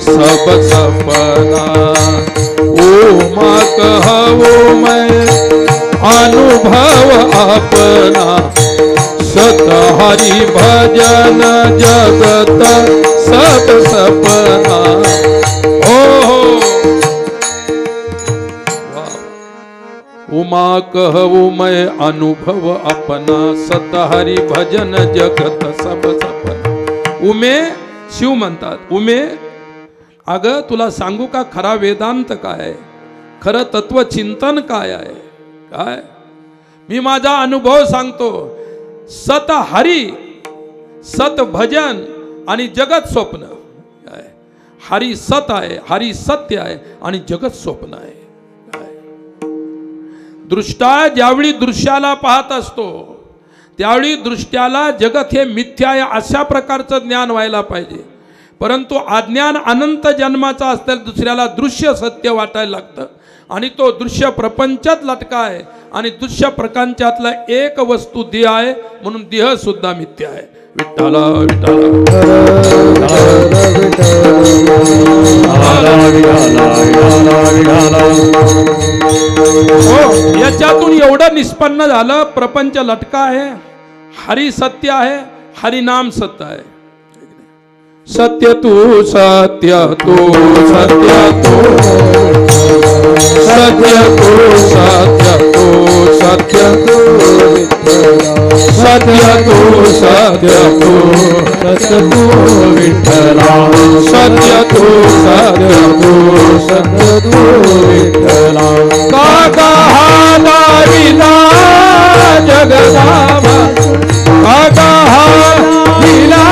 सब सपना. ओमा कहव मैं अनुभव अपना जगत हरि भजन जगत सब सपना हो उमा कहू मैं अनुभव अपना सत हरि भजन जगत सब सपना। उमे शिव म्हणतात उमे अगं तुला सांगू का खरा वेदांत काय आहे, खरं तत्वचिंतन काय आहे, काय मी माझा अनुभव सांगतो। सत हरी सत भजन आणि जगत स्वप्न। हरी सत आहे, हरी सत्य आहे आणि जगत स्वप्न आहे। दृष्टा ज्यावेळी दृश्याला पाहत असतो त्यावेळी दृष्ट्याला जगत हे मिथ्या आहे अशा प्रकारचं ज्ञान व्हायला पाहिजे। परंतु अज्ञान अनंत जन्माचा असतील दुसऱ्याला दृश्य सत्य वाटायला लागतं आणि तो दृश्य प्रपंचात लटका आहे आणि दृश्य प्रपंचातला एक वस्तू देह आहे म्हणून देह सुद्धा मिथ्या आहे। विठ्ठल हो याच्यातून एवढं निष्पन्न झालं प्रपंच लटका आहे, हरी सत्य आहे, हरिनाम सत्य आहे। सत्य तू सत्य तू सत्य तू सत्य तू सत्य तू सत्य तू सत्य तू सत्य तू सत्य तू विठ्ठला सत्य तू सत्य तू सत्य तू विठ्ठला। काका हा लाविला जगदावा काका हा लिला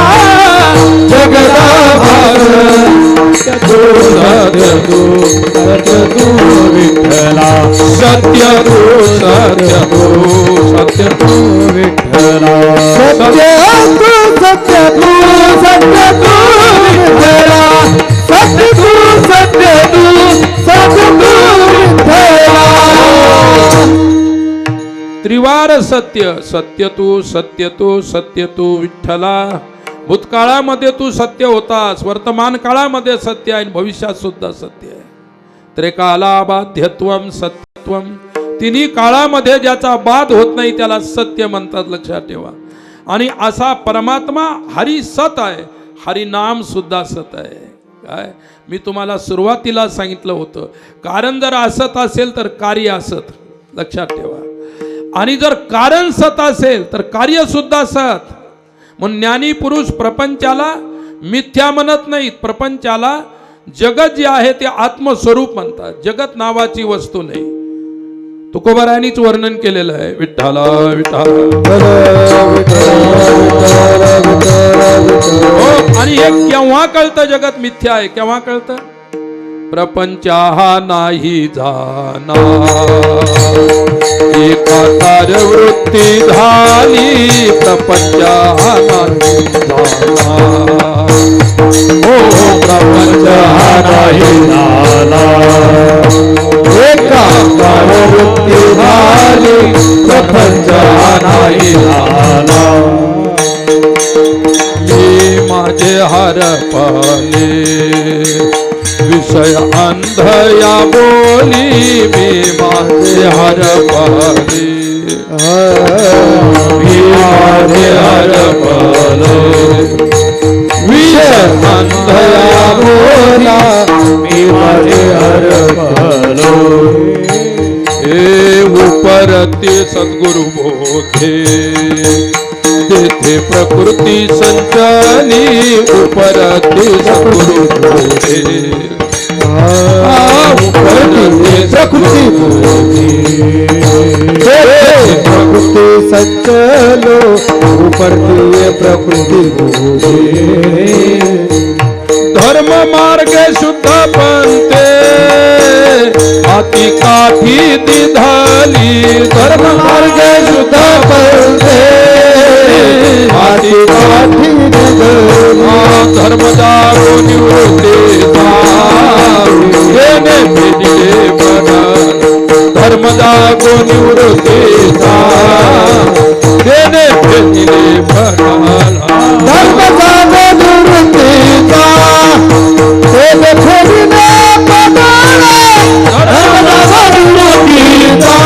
जगदावा तू सत्य तू विठ्ठला सत्य तू सत्य तू सत्य तू विठ्ठला सत्य तू सत्य तू सत्य तू विठ्ठला सत्य तू सत्य तू सत्य तू विठ्ठला। त्रिवार सत्य सत्य तू सत्य तू सत्य तू विठ्ठला। भूतकाळामध्ये तू सत्य होतास, वर्तमान काळामध्ये सत्य आहे, भविष्यात सुद्धा सत्य आहे। त्रिकाला बाध्यत्वम सत्यत्वम तिन्ही काळामध्ये ज्याचा बाध होत नाही त्याला सत्य म्हणतात, लक्षात ठेवा। आणि असा परमात्मा हरी सत आहे, हरी नाम सुद्धा सत आहे। काय मी तुम्हाला सुरुवातीला सांगितलं होतं, कारण जर असत असेल तर कार्य असत, लक्षात ठेवा। आणि जर कारण सत असेल तर कार्य सुद्धा सत। म्हणून ज्ञानी पुरुष प्रपंचाला मिथ्या म्हणत नाहीत, प्रपंचाला जगत जे आहे ते आत्मस्वरूप म्हणतात, जगत नावाची वस्तू नाही। तुकोबारायांनीच वर्णन केलेलं आहे। विठ्ठला विठ्ठल हो। आणि हे केव्हा कळतं जगत मिथ्या आहे, केव्हा कळतं? प्रपंच हा नाही जाना एकाकार वृत्ती झाली प्रपंच हा नाही जाना हो प्रपंच हा नाही जाना एकाकार वृत्ती झाली प्रपंच हा नाही जाना। मी माझे हरपले विषय अंधया बोली मी माझे हरपले मी माझे हरपले विषय अंधया बोला मी माझे हरपले। हे उपरती सद्गुरु बोधे तेथे प्रकृती संचाली उपरती सद्गुरु बोधे प्रकृती प्रकृति सचलो उपरती प्रकृति धर्म मार्ग शुद्ध पंते अति काठी दिधाली धर्म मार्ग शुद्ध पंते अति काठी धर्म जागो निवृत्ती धर्म जागो निवृत्तीचा देणे भेटिले फळाला धर्म जागो निवृत्तीचा देणे भेटिले फळाला धर्म जागो निवृत्तीचा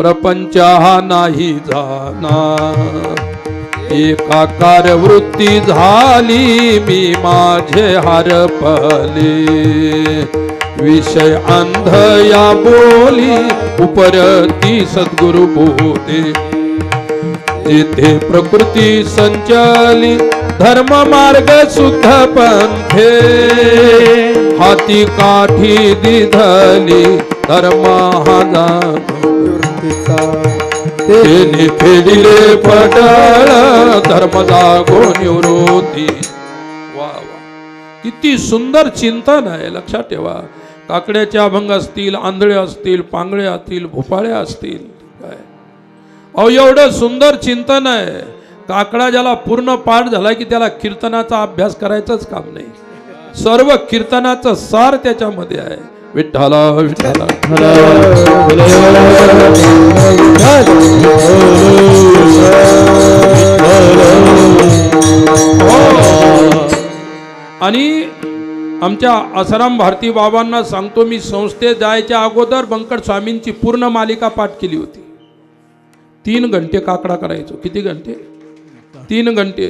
प्रपंच हा नाही जाणार एकाकार वृत्ती झाली मी माझे हरपले विषय अंध या बोली उपरती सद्गुरु बोधे जिथे प्रकृती संचली धर्म मार्ग शुद्ध पंथे हाती काठी दिधली धर्म हा तेने फेडिले पटळ धर्म जागो निवृत्ती. वा वा, किती सुंदर चिंतन आहे. लक्षात ठेवा, काकड्याचे अभंग असतील, आंधळे असतील, पांगळे असतील, भोपाळे असतील, काय अहो एवढं सुंदर चिंतन आहे. काकडा ज्याला पूर्ण पाठ झाला की त्याला कीर्तनाचा अभ्यास करायचंच काम नाही. सर्व कीर्तनाचं सार त्याच्यामध्ये आहे. विठ्ठला विठ्ठला आणि आमच्या आसाराम भारती बाबांना सांगतो, मी संस्थेत जायच्या अगोदर बंकट स्वामींची पूर्ण मालिका पाठ केली होती. 3 घंटे काकडा करायचो. किती घंटे? 3 घंटे.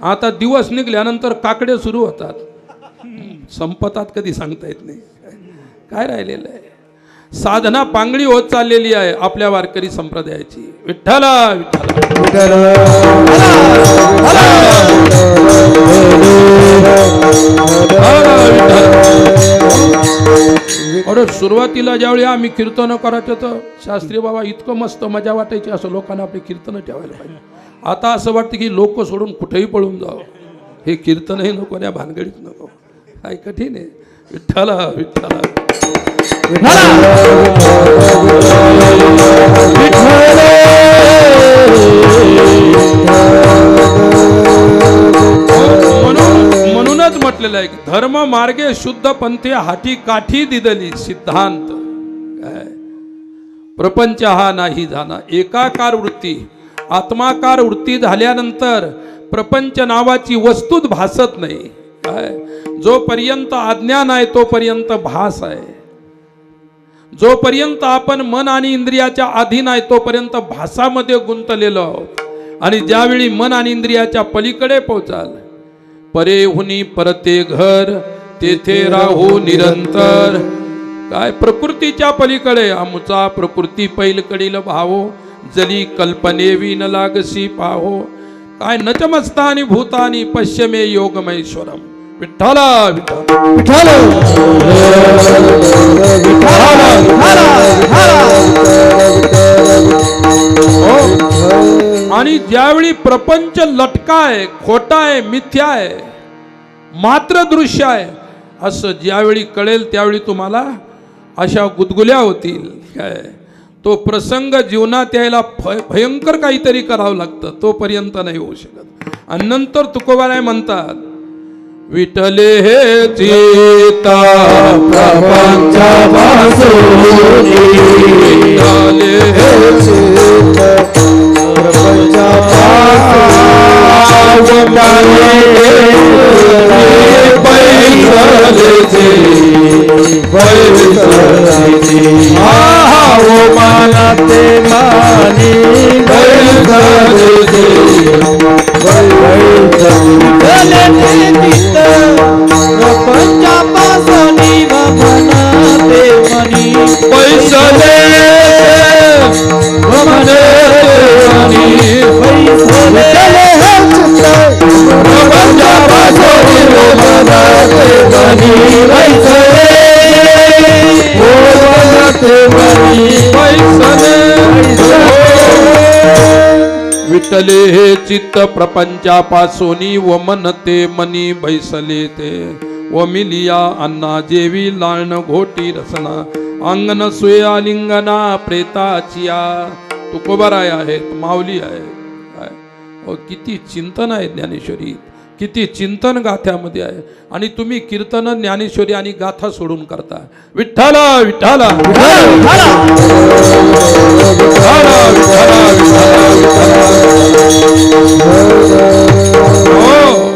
आता दिवस निघल्यानंतर काकडे सुरू होतात, संपतात कधी सांगता येत नाही. काय राहिलेलं आहे? साधना पांगळी होत चाललेली आहे आपल्या वारकरी संप्रदायाची. विठ्ठला विठ्ठला. अरे सुरुवातीला ज्यावेळी आम्ही कीर्तन करायचं तर शास्त्री बाबा इतकं मस्त मजा वाटायची, असं लोकांना आपली कीर्तन ठेवायला पाहिजे. आता असं वाटतं की लोक सोडून कुठेही पळून जावं, हे कीर्तनही नको, त्या भानगडीत नको. काय कठीण आहे. विठ्ठला विठ्ठला. म्हणूनच म्हटलेलं आहे की धर्म मार्गे शुद्ध पंथे हाती काठी दिदली सिद्धांत. प्रपंच हा नाही जाणा एकाकार वृत्ती. आत्माकार वृत्ती झाल्यानंतर प्रपंच नावाची वस्तूच भासत नाही. काय जोपर्यंत अज्ञान आहे तोपर्यंत भास आहे. जोपर्यंत आपण मन आणि इंद्रियाच्या अधीन आहे तोपर्यंत भासामध्ये गुंतलेलो आहोत. आणि ज्यावेळी मन आणि इंद्रियाच्या पलीकडे पोहोचाल, परे हुनी परते घर तेथे राहू निरंतर. काय प्रकृतीच्या पलीकडे आमुचा प्रकृती पैलकडील भावो जली कल्पने विन लागसी पाहो. काय नचमस्तानी भूतानी पश्चिमे योगमैश्वरम. विठ्ठला विठ्ठला. आणि ज्यावेळी प्रपंच लटका आहे, खोटा आहे, मिथ्या आहे, मात्र दृश्य आहे, असं ज्यावेळी कळेल त्यावेळी तुम्हाला अशा गुदगुल्या होतील. काय तो प्रसंग जीवनात यायला भयंकर काहीतरी करावं लागतं, तोपर्यंत नाही होऊ शकत. आणि नंतर तुकोबाराय म्हणतात, विठले हे चिता प्रपंच वासुनी विठले हे चिता प्रपंच प्रपंचापासून बनते मनी पैसले विठले हे चित्त प्रपंचापासोनी व मनते मनी बैसले ते व मिलिया अन्ना जेवी लाळण घोटी रसना अंगण सुया लिंगना प्रेताचिया. तुकोबाराय आहेत, माऊली आहे. किती चिंतन आहे ज्ञानेश्वरी, किती चिंतन गाथ्यामध्ये आहे. आणि तुम्ही कीर्तन ज्ञानेश्वरी आणि गाथा सोडून करता. विठ्ठला विठ्ठला हो,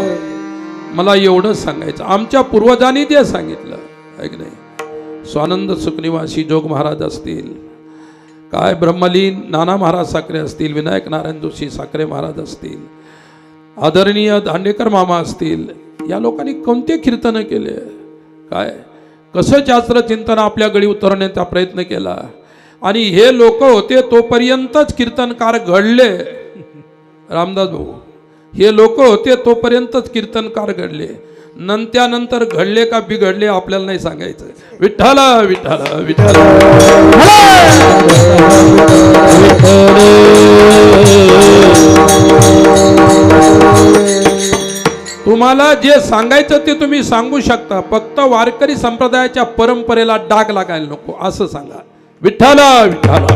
मला एवढंच सांगायचं, आमच्या पूर्वजांनी जे सांगितलं आहे की नाही, स्वानंद सुखनिवासी जोग महाराज असतील, काय ब्रह्मलीन नाना महाराज साखरे असतील, विनायक नारायण जोशी साखरे महाराज असतील, आदरणीय दांडेकर मामा असतील, या लोकांनी कोणते कीर्तन केले, काय कसं शास्त्र चिंतन आपल्या गळी उतरवण्याचा प्रयत्न केला. आणि हे लोक होते तोपर्यंतच कीर्तनकार घडले. रामदास भाऊ, हे लोक होते तोपर्यंतच कीर्तनकार घडले, त्यानंतर घडले का बिघडले आपल्याला नाही सांगायचं. विठ्ठला विठ्ठला विठ्ठला. तुम्हाला जे सांगायचं ते तुम्ही सांगू शकता, फक्त वारकरी संप्रदायाच्या परंपरेला डाग लागायला नको असं सांगा. विठ्ठला विठ्ठला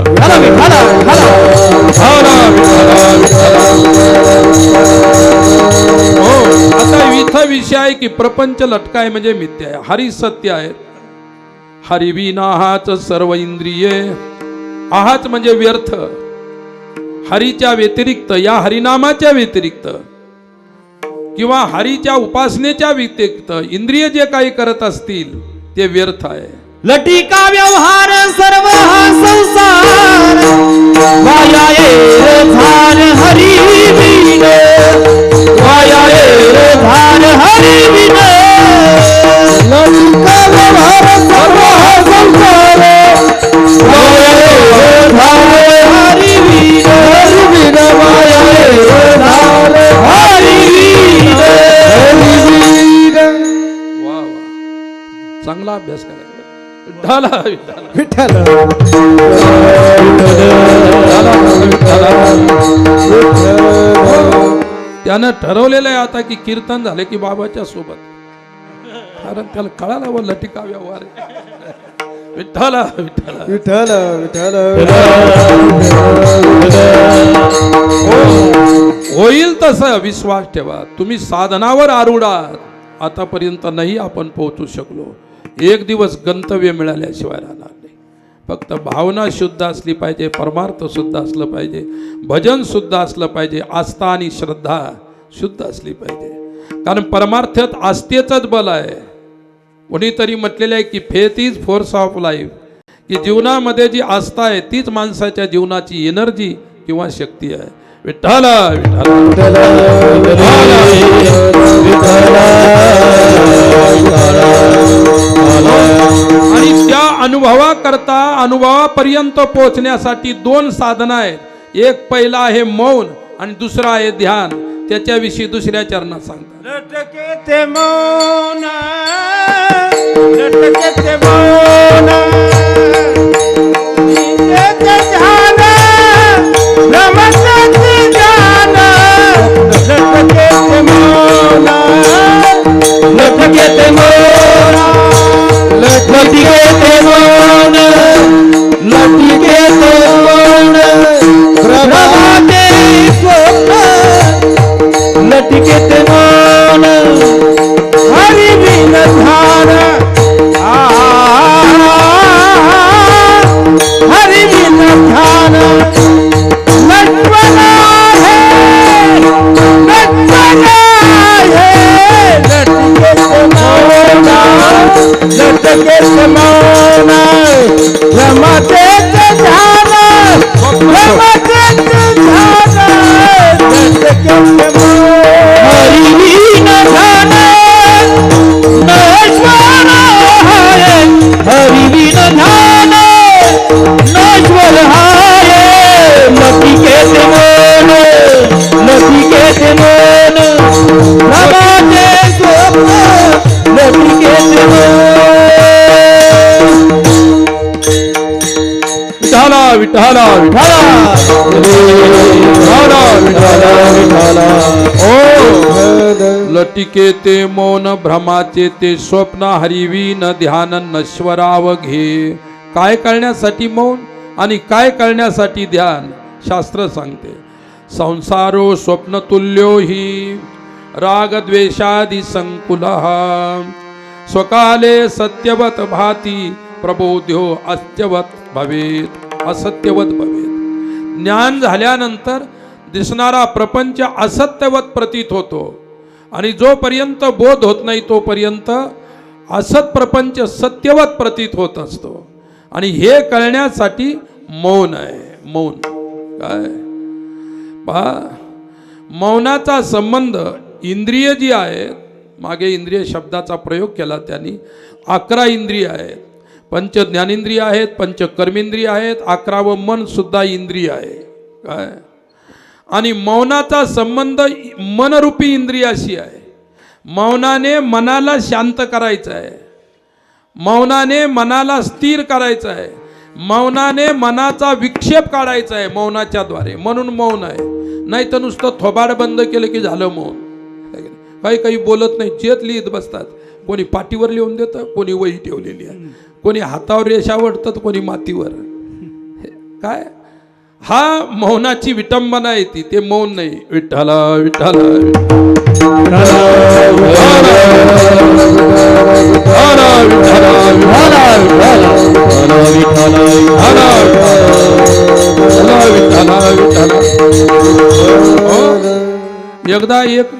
हो. आता इथं विषय आहे की प्रपंच लटकाय म्हणजे मिथ्या आहे, हरी सत्य आहे. हरिविना हाच सर्व इंद्रिये, आहाच म्हणजे व्यर्थ. हरीच्या व्यतिरिक्त, या हरिनामाच्या व्यतिरिक्त किंवा हरीच्या उपासनेच्या व्यतिरिक्त इंद्रिय जे काही करत असतील ते व्यर्थ आहे. लटिका व्यवहार सर्व हा संसार, वाया येर झार हरी बिन, वाया येर झार हरी बिन. लटिका व्यवहार सर्व हा संसार, वाया येर झार हरी बिन, हरी बिन वाया येर झार हरी बिन, हरी बिन. वा वा, चांगला अभ्यास करायचा. विठ्ठला विठ्ठल त्यानं ठरवलेलं आहे आता की कीर्तन झाले की बाबाच्या सोबत, कारण त्याला कळाला व लटिका व्यवहार आहे. विठ्ठला विठ्ठला विठ्ठल विठ्ठल. होईल तसं विश्वास ठेवा. तुम्ही साधनावर आरूढ आहात. आतापर्यंत नाही आपण पोहोचू शकलो. एक दिवस गंतव्य मिळाल्याशिवाय राहणार नाही. फक्त भावना शुद्ध असली पाहिजे, परमार्थ शुद्ध असलं पाहिजे, भजन शुद्ध असलं पाहिजे, आस्था आणि श्रद्धा शुद्ध असली पाहिजे. कारण परमार्थात आस्थेचंच बल आहे. कोणीतरी म्हटलेलं आहे की faith is force of life, की जीवनामध्ये जी आस्था आहे तीच माणसाच्या जीवनाची एनर्जी किंवा शक्ती आहे. विठ्ठला विठ्ठला. आणि त्या अनुभवाकरता, अनुभवापर्यंत पोहोचण्यासाठी दोन साधनं आहेत. एक पहिला आहे मौन आणि दुसरा आहे ध्यान. त्याच्याविषयी दुसऱ्या चरणात सांगतात. लटके ते मौन, लटके ते मौन, निजेचे ध्यान, ब्रह्मचारी ध्यान. लटके ते मौन, लटके ते मौन, लटके ते मौन, लटके ते मौन. प्रभाते स्वप्न लटके ते मौन, हरि बिन ध्यान. हरि बिन ध्यान नटवना है, नटवना है. लटके ते मौन, लटके ते मौन, रमते ते ध्यान, रमते ते ध्यान. लटके ते मौन, हरि बिन ध्यान नश्वर है, हरि बिन ध्यान नश्वर है. लटके ते मौन, लटके ते मौन, रमते स्वप्न लटके ते मौन. विठ्ठला विठ्ठला विठ्ठला विठ्ठला विठ्ठला. ओ लटिके ते मौन, भ्रमाचे ते स्वप्न, हरिवीन ध्यान नश्वराव घे. काय करण्यासाठी मौन आणि काय करण्यासाठी ध्यान शास्त्र सांगते. संसारो स्वप्न तुल्यो हि राग द्वेषादि संकुलः, स्वकाले सत्यवत भाती प्रबोध्यो अस्त्यवत भवेत, असत्यवत भवेत. ज्ञान झाल्यानंतर दिसणारा प्रपंच असत्यवत प्रतीत होतो आणि जोपर्यंत बोध होत नाही तोपर्यंत असत प्रपंच सत्यवत प्रतीत होत असतो. आणि हे कळण्यासाठी मौन आहे. मौन काय पहा, मौनाचा संबंध इंद्रिय जी आहेत, मागे इंद्रिय शब्दाचा प्रयोग केला त्यांनी. 11 इंद्रिय आहेत, पंच ज्ञानेंद्रिय आहेत, पंच कर्मेंद्रिय आहेत, 11वं मन सुद्धा इंद्रिय आहे काय. आणि मौनाचा संबंध मनरूपी इंद्रियाशी आहे. मौनाने मनाला शांत करायचं आहे, मौनाने मनाला स्थिर करायचं आहे, मौनाने मनाचा विक्षेप काढायचा आहे मौनाच्या द्वारे. म्हणून मौन आहे. नाही तर नुसतं थोबाड बंद केलं की झालं मौन. काही काही बोलत नाही, चेत लिहित बसतात. कोणी पाठीवर लिहून देतं, कोणी वही ठेवलेली आहे, कोणी हातावर रेषा ओढतात, कोणी मातीवर. काय हा मौनाची विटंबना आहे ती. ते मौन नाही. विठ्ठला विठ्ठला एकदा एक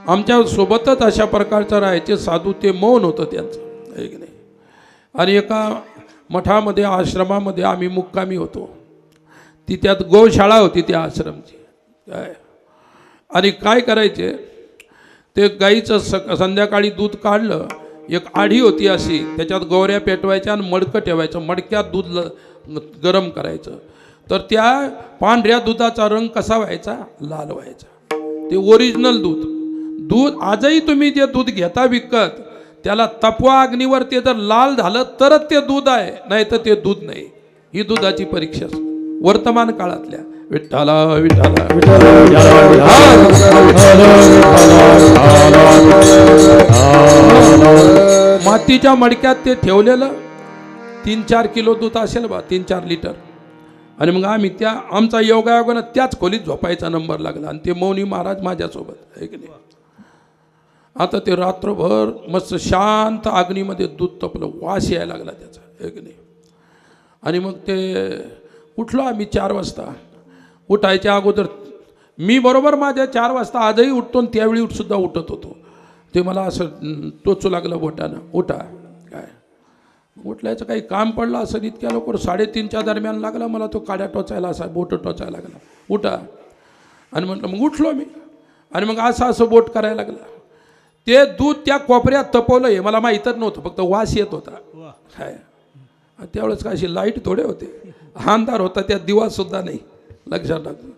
आमच्या सोबतच अशा प्रकारचं राहायचे साधू, ते मौन होतं त्यांचं, आहे की नाही. आणि एका मठामध्ये आश्रमामध्ये आम्ही मुक्कामी होतो. ती त्यात गोशाळा होती त्या आश्रमची काय. आणि काय करायचे ते गाईचं संध्याकाळी दूध काढलं, एक आढी होती अशी, त्याच्यात गोवऱ्या पेटवायच्या आणि मडकं ठेवायचं, मडक्यात दूध गरम करायचं. तर त्या पांढऱ्या दुधाचा रंग कसा व्हायचा, लाल व्हायचा. ते ओरिजिनल दूध. दूध आजही तुम्ही जे दूध घेता विकत, त्याला तपवा अग्नीवर ते जर लाल झालं तरच ते दूध आहे, नाही तर ते दूध नाही. ही दुधाची परीक्षा वर्तमान काळातल्या. विठ्ठला विठ्ठला मातीच्या मडक्यात ते ठेवलेलं 3-4 किलो दूध असेल बा, 3-4 लिटर. आणि मग आम्ही त्या आमचा योगायोगानं त्याच खोलीत झोपायचा नंबर लागला. आणि ते मौनी महाराज माझ्यासोबत, आहे की नाही. आता ते रात्रभर मस्त शांत अग्नीमध्ये दूध तपलं, वास यायला लागला त्याचा, आहे की नाही. आणि मग ते उठलो आम्ही 4 वाजता. उठायच्या अगोदर मी बरोबर माझ्या 4 वाजता आजही उठतो आणि त्यावेळी सुद्धा उठत होतो. ते मला असं टोचू लागलं बोटानं, उठा काय. उठल्याचं काही काम पडलं असं इतक्या लवकर 3:30च्या दरम्यान लागला मला तो काड्या टोचायला, असा बोट टोचायला लागला, उठा. आणि म्हटलं मग उठलो मी. आणि मग असं बोट करायला लागला. ते दूध त्या कोपऱ्यात तपवलं हे मला माहीतच नव्हतं, फक्त वास येत होता काय. त्यावेळेस काय अशी लाईट थोडे होते, अंधार होता, त्यात दिवासुद्धा नाही, लक्षात टाकलं.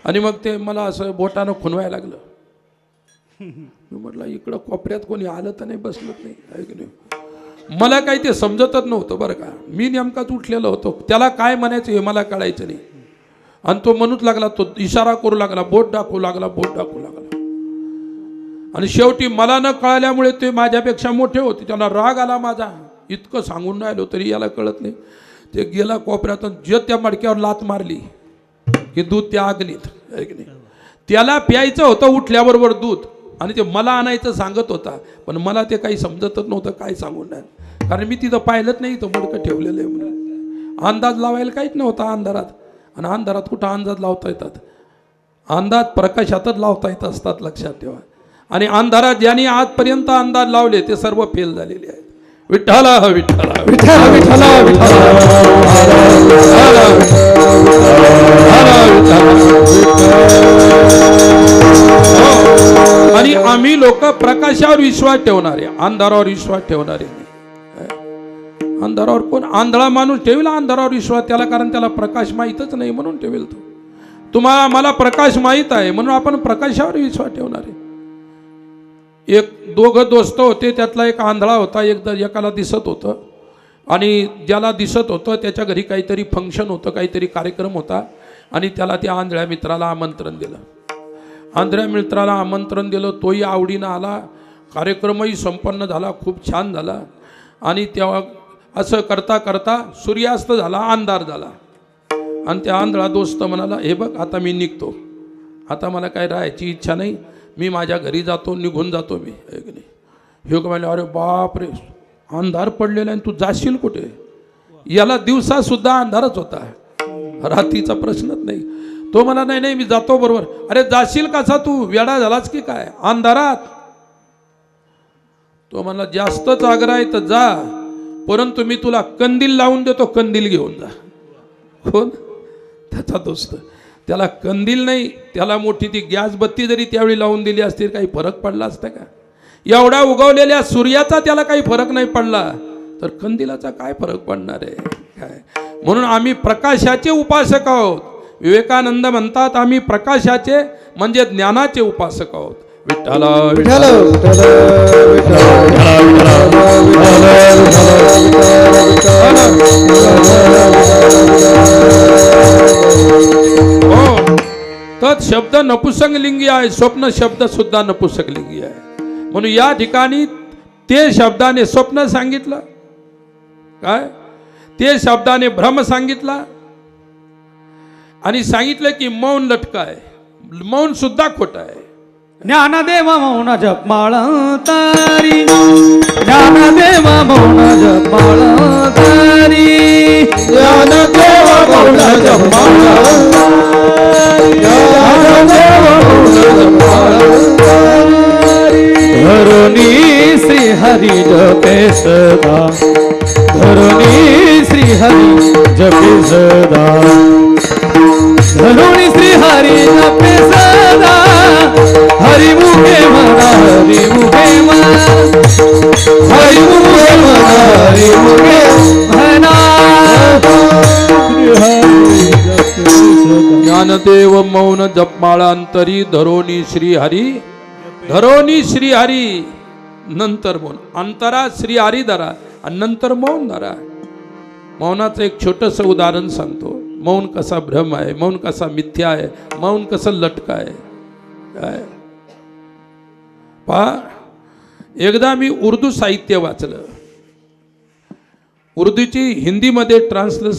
आणि मग ते मला असं बोटानं खुणवायला लागलं. मी म्हटलं इकडं कोपऱ्यात कोणी आलं तर नाही, बसलं नाही, आहे की नाही. मला काही ते समजतच नव्हतं बरं का. मी नेमकाच उठलेलो होतो, त्याला काय म्हणायचं हे मला कळायचं नाही. आणि तो म्हणूच लागला, तो इशारा करू लागला, बोट दाखवू लागला, बोट दाखवू लागला. आणि शेवटी मला न कळल्यामुळे ते माझ्यापेक्षा मोठे होते, त्यांना राग आला माझा. इतकं सांगून राहिलो तरी याला कळत नाही. ते गेला कोपऱ्यात, जे त्या मडक्यावर लात मारली की दूध त्या अग्नीत, आहे की नाही. त्याला प्यायचं होतं उठल्याबरोबर दूध, आणि ते मला आणायचं सांगत होता, पण मला ते काही समजतच नव्हतं काय सांगून राहिलं. कारण मी तिथं पाहिलंच नाही, तो मडकं ठेवलेलं आहे म्हणून. अंदाज लावायला काहीच नव्हता अंधारात. आणि अंधारात कुठं अंदाज लावता येतात, अंदाज प्रकाशातच लावता येत असतात, लक्षात ठेवा. आणि अंधारात ज्यांनी आजपर्यंत अंदाज लावले ते सर्व फेल झालेले आहेत. विठ्ठला विठ्ठला विठ्ठला विठ्ठला आणि आम्ही लोक प्रकाशावर विश्वास ठेवणारे, अंधारावर विश्वास ठेवणारे नाही. अंधारावर कोण आंधळा माणूस ठेवला अंधारावर विश्वास त्याला, कारण त्याला प्रकाश माहीतच नाही म्हणून ठेवेल तो. तुम्हाला मला प्रकाश माहीत आहे म्हणून आपण प्रकाशावर विश्वास ठेवणारे. एक 2 दोस्त होते, त्यातला एक आंधळा होता. एकदा एकाला दिसत होतं, आणि ज्याला दिसत होतं त्याच्या घरी काहीतरी फंक्शन होतं, काहीतरी कार्यक्रम होता. आणि त्याला त्या आंधळ्या मित्राला आमंत्रण दिलं. आंधळ्या मित्राला आमंत्रण दिलं, तोही आवडीनं आला. कार्यक्रमही संपन्न झाला, खूप छान झाला. आणि तेव्हा असं करता करता सूर्यास्त झाला, अंधार झाला. आणि त्या आंधळा दोस्त म्हणाला, हे बघ आता मी निघतो, आता मला काय राहायची इच्छा नाही, मी माझ्या घरी जातो, निघून जातो मी, आहे की नाही. हे म्हणले, अरे बाप रे, अंधार पडलेला आहे, तू जाशील कुठे. याला दिवसासुद्धा अंधारच होता, रात्रीचा प्रश्नच नाही. तो म्हणा, नाही नाही मी जातो बरोबर. अरे जाशील कसा तू, वेडा झालाच की काय अंधारात. तो म्हणला, जास्तच आग्रह आहे तर जा, परंतु मी तुला कंदील लावून देतो, कंदील घेऊन जा. कोण? त्याचा दोस्त. त्याला कंदील नाही, त्याला मोठी ती गॅस बत्ती जरी त्यावेळी लावून दिली असती काही फरक पडला असता का? एवढा उगवलेल्या सूर्याचा त्याला काही फरक नाही पडला तर कंदिलाचा काय फरक पडणार आहे काय? म्हणून आम्ही प्रकाशाचे उपासक आहोत. विवेकानंद म्हणतात आम्ही प्रकाशाचे म्हणजे ज्ञानाचे उपासक आहोत. विठ्ठल विठ्ठल हो. तत् शब्द नपुसकलिंगी आहे, स्वप्न शब्द सुद्धा नपुसकलिंगी आहे. म्हणून या ठिकाणी ते शब्दाने स्वप्न सांगितलं काय, ते शब्दाने भ्रम सांगितला आणि सांगितलं की मौन लटका आहे. मौन सुद्धा खोटं आहे. ज्ञानदेव मौन जपमाळ तारी, ज्ञानदेव मौन जपमाळ तारी, ज्ञानदेव मौन जपमाळ तारी, ज्ञानदेव मौन जपमाळ तारी. धरुणी श्री हरी जपे सदा, धरुणी श्री हरी जपे सदा, धरुणी श्री हरी जपे सदा. हरि मुखे मना, हरि मुखे मना, हरि मुखे मना, हरि मुखे मना. ज्ञानदेव मौन जपमाळांतरी धरोनी श्री हरी, धरोनी श्री हरी नंतर मौन. अंतरा श्री हरी धरा आणि नंतर मौन धरा. मौनाचं एक छोटंसं उदाहरण सांगतो. मौन कसा भ्रम आहे, मौन कसा मिथ्या आहे, मौन कसं लटका आहे काय. पहा, एकदा मी उर्दू साहित्य वाचलं. उर्दूची हिंदीमध्ये ट्रान्सलेट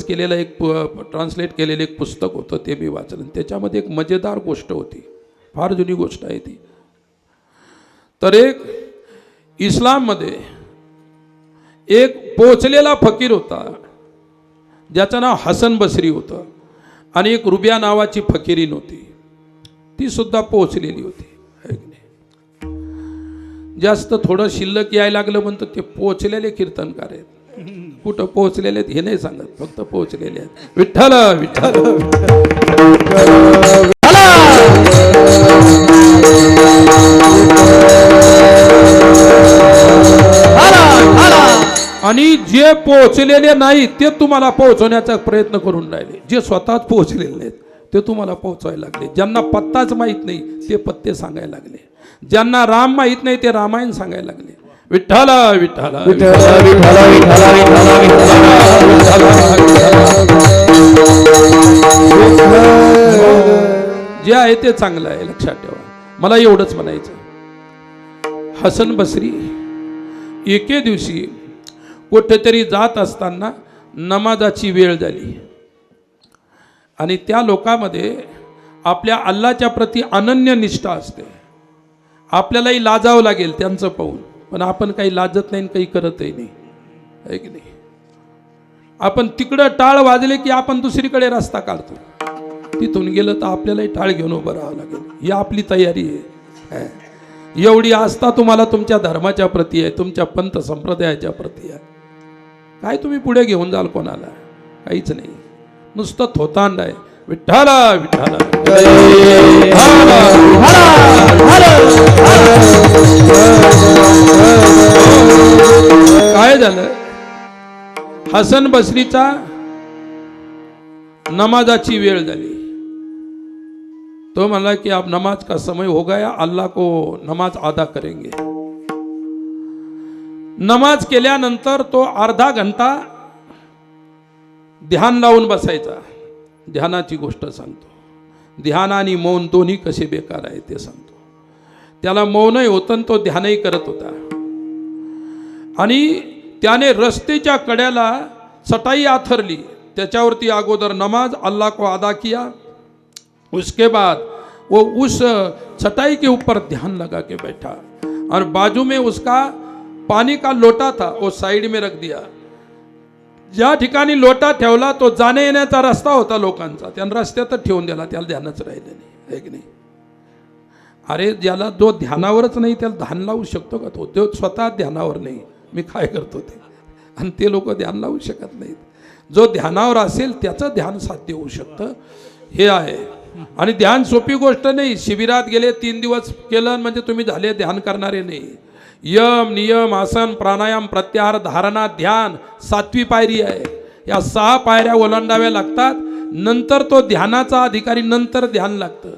केलेलं एक पुस्तक होतं, ते मी वाचलं. त्याच्यामध्ये एक मजेदार गोष्ट होती, फार जुनी गोष्ट आहे ती. तर एक इस्लाममध्ये एक पोचलेला फकीर होता ज्याचं नाव हसन बसरी होतं आणि एक रुबिया नावाची फकीरीन होती, ती सुद्धा पोचलेली होती. जास्त थोडं शिल्लक यायला लागलं म्हणतं ते पोचलेले कीर्तनकार आहेत. कुठं पोचलेले आहेत हे नाही सांगत, फक्त पोचलेले आहेत. विठ्ठल विठ्ठल आणि जे पोहोचलेले नाही ते तुम्हाला पोहोचवण्याचा प्रयत्न करून राहिले. जे स्वतःच पोहोचलेले नाहीत ते तुम्हाला पोहोचवायला लागले. ज्यांना पत्ताच माहीत नाही ते पत्ते सांगायला लागले. ज्यांना राम माहीत नाही ते रामायण सांगायला लागले. विठ्ठल विठ्ठल जे आहे ते चांगलं आहे, लक्षात ठेवा. मला एवढंच म्हणायचं. हसन बसरी एके दिवशी कुठेतरी जात असताना नमाजाची वेळ झाली आणि त्या लोकांमध्ये आपल्या अल्लाच्या प्रती अनन्य निष्ठा असते. आपल्यालाही लाजावं लागेल त्यांचं पाहून, पण आपण काही लाजत नाही, काही करतही नाही, आहे की नाही. आपण तिकडं टाळ वाजले की आपण दुसरीकडे रस्ता काढतो. तिथून गेलं तर आपल्यालाही टाळ घेऊन उभं राहावं लागेल. ही आपली तयारी आहे. एवढी आस्था तुम्हाला तुमच्या धर्माच्या प्रती आहे, तुमच्या पंथ संप्रदायाच्या प्रती आहे. काय तुम्ही पुढे घेऊन जाल कोणाला? काहीच नाही, नुसतं थोतांड आहे. विठ्ठल विठ्ठल काय झालं? हसन बसरीचा नमाजाची वेळ झाली. तो म्हणला कि अब नमाज का समय हो गया, अल्लाह को नमाज अदा करेंगे. नमाज केल्यानंतर तो अर्धा घंटा ध्यान लावून बसायचा. ध्यानाची गोष्ट सांगतो. ध्यान आणि मौन दोन्ही कसे बेकार आहे ते सांगतो. त्याला मौनही होतं आणि तो ध्यानही करत होता. आणि त्याने रस्त्याच्या कड्याला चटाई आथरली, त्याच्यावरती अगोदर नमाज अल्लाह को अदा किया. उसके बाद वो उस चटाई के ऊपर ध्यान लगा के बैठा और बाजू में उसका पानी का लोटा था, वो साइड में रख दिया. ज्या ठिकाणी लोटा ठेवला तो जाणे येण्याचा रस्ता होता लोकांचा, त्यानं रस्त्यातच ठेवून दिला. त्याला ध्यानच राहिलं नाही, आहे की नाही. अरे ज्याला जो ध्यानावरच नाही त्याला ध्यान लावू शकतो का? तो स्वतः ध्यानावर नाही. मी काय करतो ते, आणि ते लोक ध्यान लावू शकत नाहीत. जो ध्यानावर असेल त्याचं ध्यान साध्य होऊ शकतं, हे आहे. आणि ध्यान सोपी गोष्ट नाही. शिबिरात गेले 3 दिवस केलं म्हणजे तुम्ही झाले ध्यान करणारे नाही. यम, नियम, आसन, प्राणायाम, प्रत्याहार, धारणा, ध्यान 7वी पायरी आहे. या 6 पायऱ्या ओलांडाव्या लागतात. नंतर तो ध्यानाचा अधिकारी, नंतर ध्यान लागतं.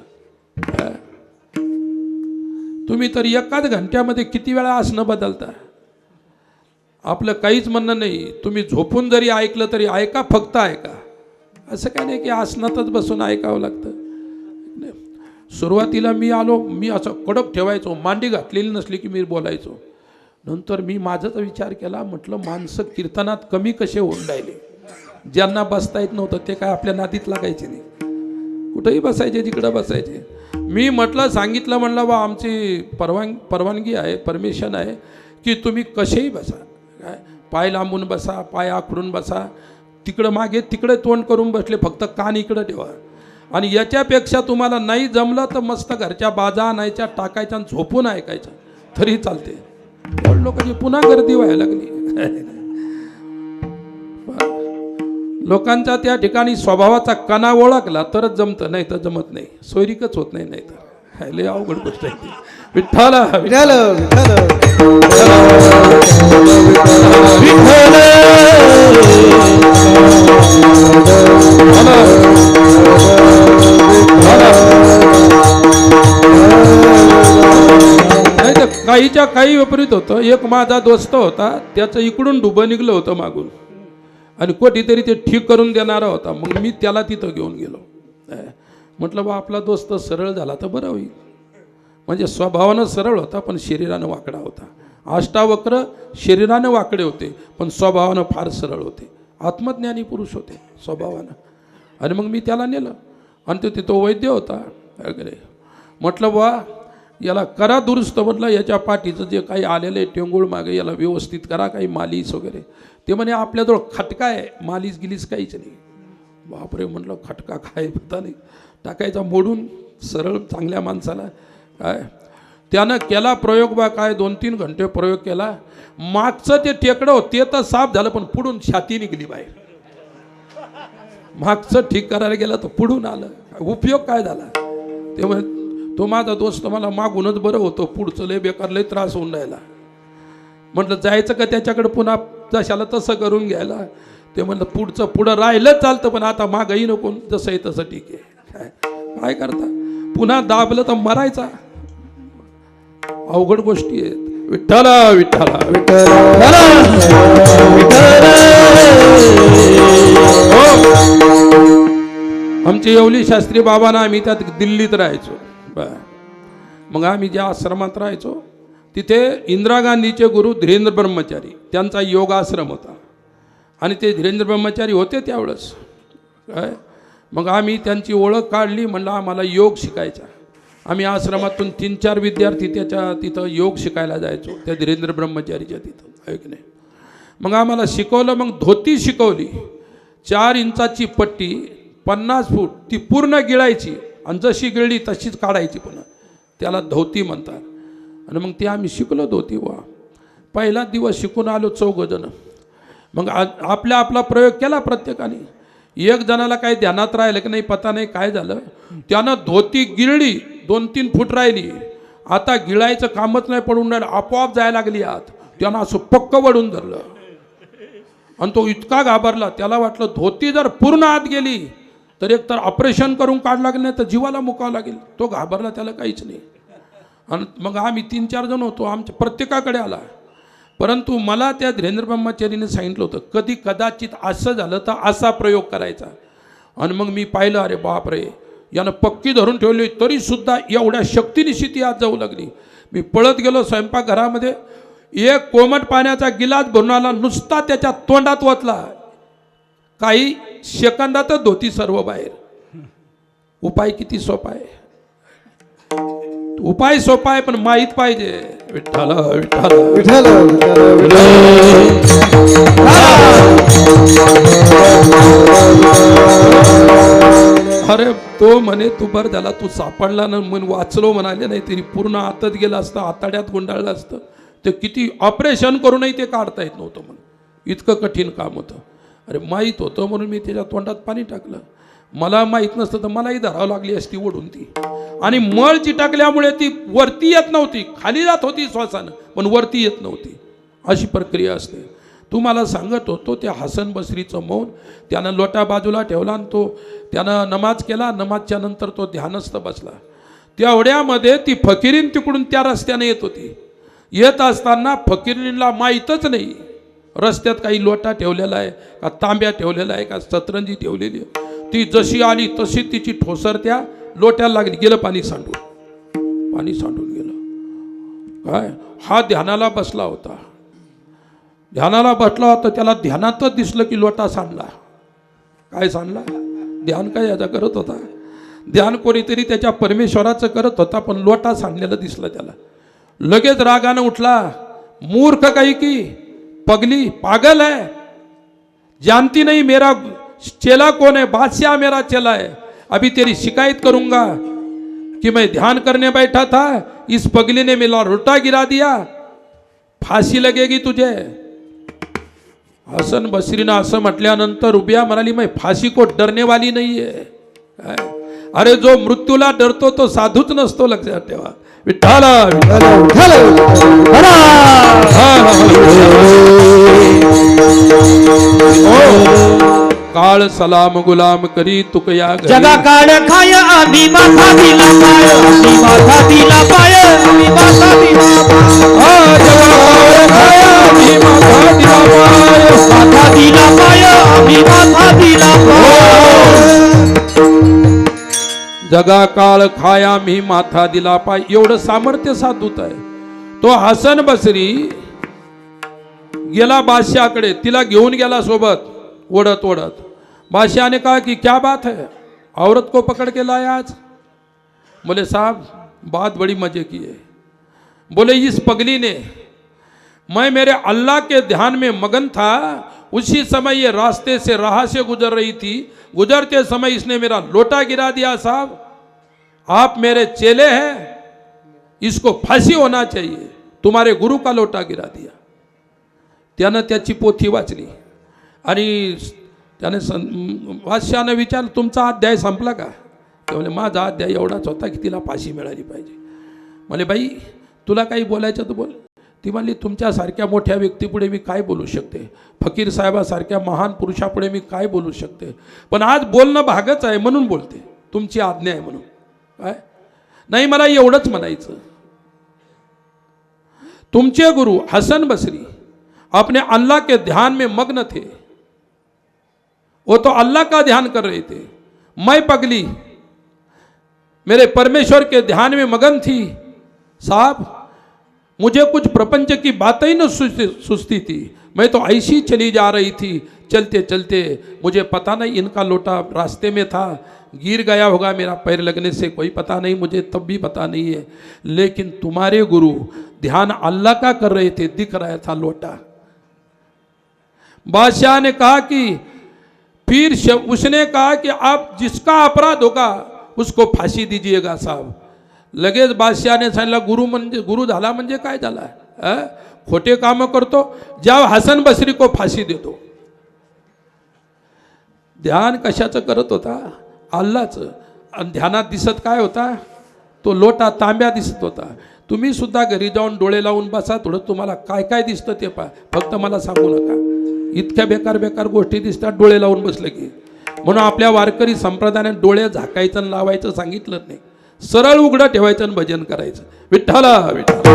तुम्ही तर एकाच घंट्यामध्ये किती वेळा आसनं बदलता. आपलं काहीच म्हणणं नाही. तुम्ही झोपून जरी ऐकलं तरी ऐका, फक्त ऐका. असं काय नाही की आसनातच बसून ऐकावं लागतं. सुरुवातीला मी आलो, मी असं कडक ठेवायचो, मांडी घातलेली नसली की मी बोलायचो. नंतर मी माझाच विचार केला, म्हटलं माणसं कीर्तनात कमी कसे होऊन राहिले. ज्यांना बसता येत नव्हतं ते काय आपल्या नादीत लागायचे नाही, कुठेही बसायचे, जिकडं बसायचे. मी म्हटलं, सांगितलं, म्हणलं बा आमची परवानगी आहे, परमिशन आहे की तुम्ही कसेही बसा. काय पाय लांबून बसा, पाय आखडून बसा, तिकडं मागे तिकडे तोंड करून बसले, फक्त कान इकडं ठेवा. आणि याच्यापेक्षा तुम्हाला नाही जमलं तर मस्त घरच्या बाजा आणायच्या, टाकायच्या आणि झोपून ऐकायच्या तरी चालते. लोकांची पुन्हा गर्दी व्हायला लागली. लोकांचा त्या ठिकाणी स्वभावाचा कणा ओळखला तरच जमतं, नाही तर जमत नाही. सोयरीकच होत नाही, नाही तर लय अवघड गोष्ट आहे. विठ्ठल विठ्ठल नाही तर काहीच्या काही विपरीत होतं. एक माझा दोस्त होता, त्याचं इकडून डुबं निघलं होतं मागून, आणि कोठीतरी ते ठीक करून देणारा होता. मग मी त्याला तिथं घेऊन गेलो. म्हटलं बा आपला दोस्त सरळ झाला तर बरं होईल. म्हणजे स्वभावानं सरळ होता पण शरीरानं वाकडा होता. अष्टावक्र शरीरानं वाकडे होते पण स्वभावानं फार सरळ होते. आत्मज्ञानी पुरुष होते स्वभावानं. आणि मग मी त्याला नेलं आणि तो वैद्य होता वगैरे. म्हटलं बा याला करा दुरुस्त. म्हटलं याच्या पाठीचं जे काही आलेलं आहे टेंगूळ मागे, याला व्यवस्थित करा, काही मालिश वगैरे. ते म्हणे आपल्याजवळ खटका आहे, मालिश गिलीस काहीच नाही. बापरे, म्हटलं खटका काय पता नाही. टाकायचा मोडून सरळ चांगल्या माणसाला. काय त्यानं केला प्रयोग बा, काय 2-3 घंटे प्रयोग केला. मागचं ते टेकडं ते तर साफ झालं पण पुढून छाती निघली बाहेर. मागचं ठीक करायला गेलं तर पुढून आलं. उपयोग काय झाला? ते म्हणे तो माझा दोस्त मला मागूनच बरं होतं, पुढचं लय बेकार, लय त्रास होऊन राहिला. म्हटलं जायचं का त्याच्याकडे पुन्हा जशाला तसं करून घ्यायला? ते म्हणलं पुढं राहिलं चालतं पण आता मागही नको, जसं आहे तसं ठीक आहे. काय करता, पुन्हा दाबलं तर मरायचा. अवघड गोष्टी आहेत. विठ्ठला विठ्ठला आमचे येवली शास्त्री बाबांना आम्ही त्यात दिल्लीत राहायचो. मग आम्ही ज्या आश्रमात राहायचो तिथे इंदिरा गांधीचे गुरु धीरेंद्र ब्रह्मचारी, त्यांचा योगाश्रम होता. आणि ते धीरेंद्र ब्रह्मचारी होते त्यावेळेस. काय मग आम्ही त्यांची ओळख काढली. म्हणलं आम्हाला योग शिकायचा. आम्ही आश्रमातून 3-4 विद्यार्थी तिथं योग शिकायला जायचो त्या धीरेंद्र ब्रह्मचारीच्या तिथं. ऐकणे मग आम्हाला शिकवलं. मग धोती शिकवली. 4 इंचाची पट्टी 50 फूट ती पूर्ण गिळायची आणि जशी गिळली तशीच काढायची पुन्हा. त्याला धोती म्हणतात. आणि मग ते आम्ही शिकलो धोती. वा पहिला दिवस शिकून आलो 4 जण. मग आपला प्रयोग केला प्रत्येकाने. एक जणाला काही ध्यानात राहिलं की नाही पता नाही काय झालं. त्यानं धोती गिळली, 2-3 फूट राहिली. आता गिळायचं कामच नाही पडून राहिलं, आपोआप जायला लागली आत. त्यानं असं पक्क वडून धरलं आणि तो इतका घाबरला. त्याला वाटलं धोती जर पूर्ण आत गेली तर एक तर ऑपरेशन करून काढ लागेल, नाही तर जीवाला मुकावं लागेल. तो घाबरला, त्याला काहीच नाही. आणि मग आम्ही 3-4 जण होतो. आमच्या प्रत्येकाकडे आला. परंतु मला त्या धीरेंद्र ब्रह्मचारीने सांगितलं होतं कधी कदाचित असं झालं तर असा प्रयोग करायचा. आणि मग मी पाहिलं, अरे बापरे, यानं पक्की धरून ठेवली तरीसुद्धा एवढ्या शक्तीनिशी ती आत जाऊ लागली. मी पळत गेलो स्वयंपाकघरामध्ये. एक कोमट पाण्याचा गिलास भरून आला, नुसता त्याच्या तोंडात ओतला. काही सेकंदातच धोती सर्व बाहेर. उपाय किती सोपा आहे. उपाय सोपा आहे पण माहीत पाहिजे. विठ्ठल विठ्ठल विठ्ठल अरे तो म्हणे तू बरं झाला तू सापडला ना, म्हणून वाचलो म्हणाले, नाही तरी पूर्ण आतच गेलं असतं, आताड्यात गुंडाळलं असतं. ते किती ऑपरेशन करूनही ते काढता येत नव्हतं म्हणून, इतकं कठीण काम होतं. अरे माहीत होतं म्हणून मी त्याच्या तोंडात पाणी टाकलं. मला माहीत नसतं तर मलाही धरावं लागली असती ओढून ती. आणि मळ चिटाकल्यामुळे ती वरती येत नव्हती, खाली जात होती श्वासानं, पण वरती येत नव्हती. अशी प्रक्रिया असते. तू मला सांगत होतो त्या हसन बसरीचं मौन, त्यानं लोटा बाजूला ठेवला आणि तो त्यानं नमाज केला. नमाजच्या नंतर तो ध्यानस्थ बसला. तेवढ्यामध्ये ती फकीरीन तिकडून त्या रस्त्याने येत होती. येत असताना फकीरींना माहीतच नाही रस्त्यात काही लोटा ठेवलेला आहे का, तांब्या ठेवलेला आहे का, सतरंजी ठेवलेली आहे. ती जशी आली तशी तिची ठोसर त्या लोट्याला लागली. गेलं पाणी सांडून, पाणी सांडून गेलं. काय हा ध्यानाला बसला होता. ध्यानाला बसला होता, त्याला ध्यानातच दिसलं की लोटा सांडला. काय सांडला? ध्यान काय याचा करत होता? ध्यान कोणीतरी त्याच्या परमेश्वराचं करत होता, पण लोटा सांडलेलं दिसलं त्याला. लगेच रागानं उठला. मूर्ख काही की पगली, पागल है, जानती नहीं मेरा चेला कौन है? बादशाह मेरा चेला है. अभी तेरी शिकायत करूंगा कि मैं ध्यान करने बैठा था, इस पगली ने मेरा रोटा गिरा दिया, फाशी लगेगी तुझे. हसन बसरीनं असं म्हटल्यानंतर रुबिया म्हणाली, मैं फाशी को डरने वाली नहीं है. अरे जो मृत्यूला डरतो तो साधूच नसतो, लक्षात ठेवा. विठ्ठला काळ सलाम गुलाम करी तुकया जगा काळ खाय आम्ही माथा दिला पाय, आम्ही माथा दिला पाय, आम्ही माथा दिला पाय, आम्ही माथा दिला पाय, माथा दिला पाय, आम्ही माथा दिला पाय. जगा काळ खाया मी माथा दिला पाय. एवढं सामर्थ्य साधूत आहे. तो हसन बसरी गेला बादशाहकडे, तिला घेऊन गेला सोबत ओढत ओढत. बादशाह ने कहा कि क्या बात है, औरत को पकड़ के लाया आज? बोले साहब बात बड़ी मजे की है. बोले इस पगली ने, मैं मेरे अल्लाह के ध्यान में मगन था, उसी समय ये रास्ते से राह से गुजर रही थी, गुजरते समय इसने मेरा लोटा गिरा दिया. साहब आप मेरे चेले हैं, इसको फांसी होना चाहिए, तुम्हारे गुरु का लोटा गिरा दिया. त्यानं त्याची पोथी वाचली आणि त्याने बादशाहने विचारलं, तुमचा अध्याय संपला का? ते म्हणे माझा अध्याय एवढाच होता की तिला फाशी मिळाली पाहिजे. म्हणे बाई तुला काही बोलायचं तर बोल. ती म्हणली तुमच्यासारख्या मोठ्या व्यक्तीपुढे मी काय बोलू शकते, फकीर साहेबासारख्या महान पुरुषापुढे मी काय बोलू शकते, पण आज बोलणं भागच आहे म्हणून बोलते, तुमची आज्ञा आहे म्हणून. काय नाही, मला एवढंच म्हणायचं, तुमचे गुरु हसन बसरी अपने अल्लाह के ध्यान में मग्न थे, वो तो अल्लाह का ध्यान कर रहे थे. मैं पगली मेरे परमेश्वर के ध्यान में मगन थी. साहब मुझे कुछ प्रपंच की बातें ही न सुस्ती थी, मैं तो ऐसी चली जा रही थी. चलते चलते मुझे पता नहीं इनका लोटा रास्ते में था, गिर गया होगा मेरा पैर लगने से, कोई पता नहीं, मुझे तब भी पता नहीं है. लेकिन तुम्हारे गुरु ध्यान अल्लाह का कर रहे थे, दिख रहा था लोटा. बादशाह ने कहा कि फिर उसने कहा कि आप जिसका अपराध होगा उसको फाशी दीजिएगा. साहब लगेच बादशाहने सांगितलं, गुरु म्हणजे गुरु झाला म्हणजे काय झाला, खोटे काम करतो, जाओ हसन बसरी को फाशी देतो. ध्यान कशाचं करत होता? अल्लाचं. आणि ध्यानात दिसत काय होता? तो लोटा तांब्या दिसत होता. तुम्ही सुद्धा घरी जाऊन डोळे लावून बसा, थोडं तुम्हाला काय काय दिसतं ते पहा, फक्त मला सांगू नका. इतक्या बेकार बेकार गोष्टी दिसतात डोळे लावून बसले की. म्हणून आपल्या वारकरी संप्रदायाने डोळे झाकायचं आणि लावायचं सांगितलं नाही, सरळ उघडं ठेवायचं आणि भजन करायचं. विठ्ठला विठ्ठला.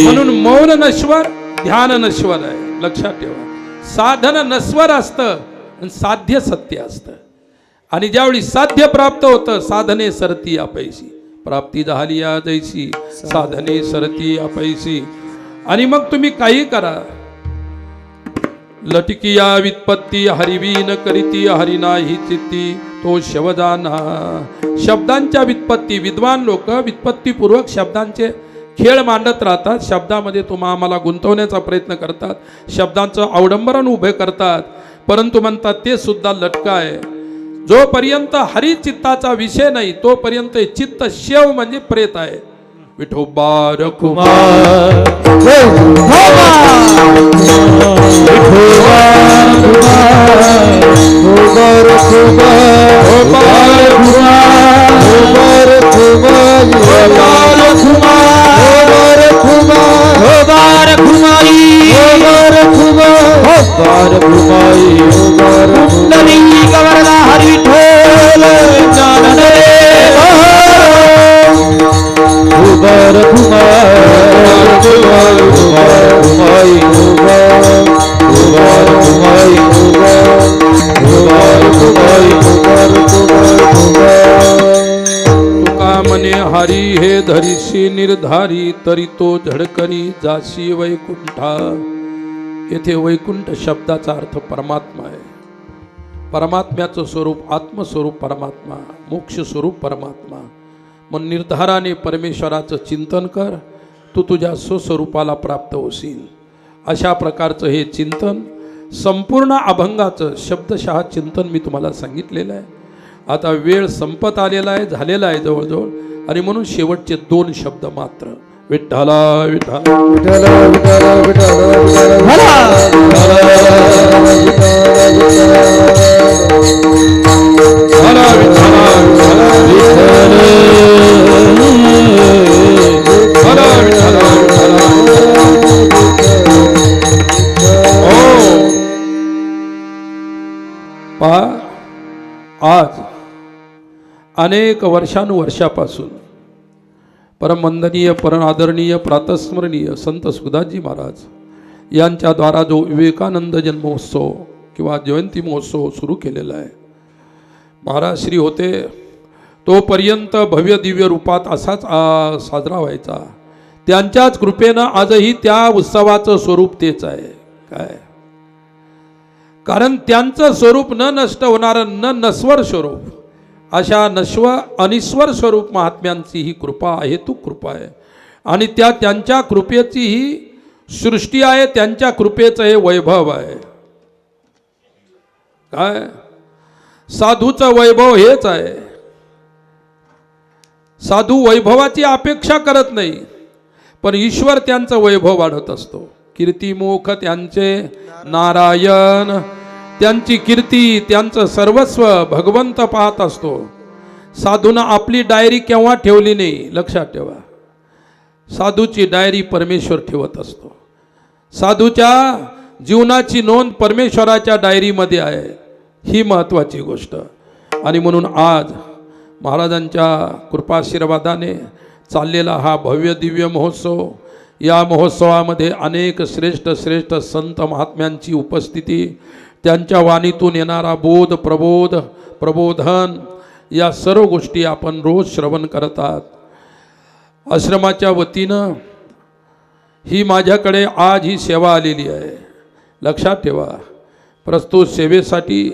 म्हणून मौन नश्वर, ध्यान नश्वर आहे, लक्षात ठेवा. साधन नश्वर असतं आणि साध्य सत्य असतं. आणि ज्यावेळी साध्य प्राप्त होतं, साधने सरती अपैसी, प्राप्ती झाली या जैसी, साधने सरती अपैसी. आणि मग तुम्ही काही करा, लटकिया वित्पत्ती हरिवीन करीती, हरी नाही चित्ती तो शवदाना. शब्दांच्या वित्पत्ती, विद्वान लोक वित्पत्तीपूर्वक शब्दांचे खेळ मांडत राहतात, शब्दामध्ये आम्हाला गुंतवण्याचा प्रयत्न करतात, शब्दांचं अवडंबरण उभे करतात, परंतु म्हणतात ते सुद्धा लटका आहे. जोपर्यंत हरिचित्ताचा विषय नाही तोपर्यंत चित्त शेव म्हणजे प्रेत आहे. विठोबा रखुमा गवरला हरी ठोल तुका मने हरी हे धरीशी निर्धारी तरी तो झडकरी जाशी वैकुंठा. येथे वैकुंठ शब्दाचा अर्थ परमात्मा आहे. परमात्म्याचं स्वरूप आत्मस्वरूप परमात्मा, मोक्ष स्वरूप परमात्मा. मग निर्धाराने परमेश्वराचं चिंतन कर, तू तुझ्या स्वस्वरूपाला प्राप्त होशील. अशा प्रकारचं हे चिंतन संपूर्ण अभंगाचं शब्दशः चिंतन मी तुम्हाला सांगितलेलं आहे. आता वेळ संपत आलेला आहे, झालेला आहे जवळजवळ, आणि म्हणून शेवटचे 2 शब्द मात्र. विठ्ठला विठ्ठला आज अनेक वर्षानुवर्षापासून परमवंदनीय परमादरणीय प्रातस्मरणीय संत सुखदासजी महाराज यांच्या द्वारा जो विवेकानंद जन्मोत्सव किंवा जयंती महोत्सव सुरू केलेला आहे. महाराज श्री होते तोपर्यंत भव्य दिव्य रूपात असाच साजरा व्हायचा. त्यांच्याच कृपेनं आजही त्या उत्सवाचं स्वरूप तेच आहे. काय कारण त्यांचं स्वरूप न नष्ट होणारं न नश्वर स्वरूप, अशा अनिश्वर स्वरूप महात्म्यांची ही कृपा आहे, तू कृपा आहे. आणि त्यांच्या कृपेची ही सृष्टी आहे, त्यांच्या कृपेचं हे वैभव आहे. काय साधूचं वैभव हेच आहे. साधू वैभवाची अपेक्षा करत नाही, पण ईश्वर त्यांचं वैभव वाढवत असतो. कीर्तिमुख त्यांचे नारायण, त्यांची कीर्ती त्यांचं सर्वस्व भगवंत पाहत असतो. साधूनं आपली डायरी केव्हा ठेवली नाही, लक्षात ठेवा. साधूची डायरी परमेश्वर ठेवत असतो. साधूच्या जीवनाची नोंद परमेश्वराच्या डायरीमध्ये आहे, ही महत्त्वाची गोष्ट. आणि म्हणून आज महाराजांच्या कृपाशीर्वादाने चाललेला हा भव्य दिव्य महोत्सव, या महोत्सवामध्ये अनेक श्रेष्ठ श्रेष्ठ संत महात्म्यांची उपस्थिती, त्यांच्या वाणीतून येणारा बोध प्रबोधन, या सर्व गोष्टी आपण रोज श्रवण करतात. आश्रमाच्या वतीनं ही माझ्याकडे आज ही सेवा आलेली आहे. लक्षात ठेवा, प्रस्तुत सेवेसाठी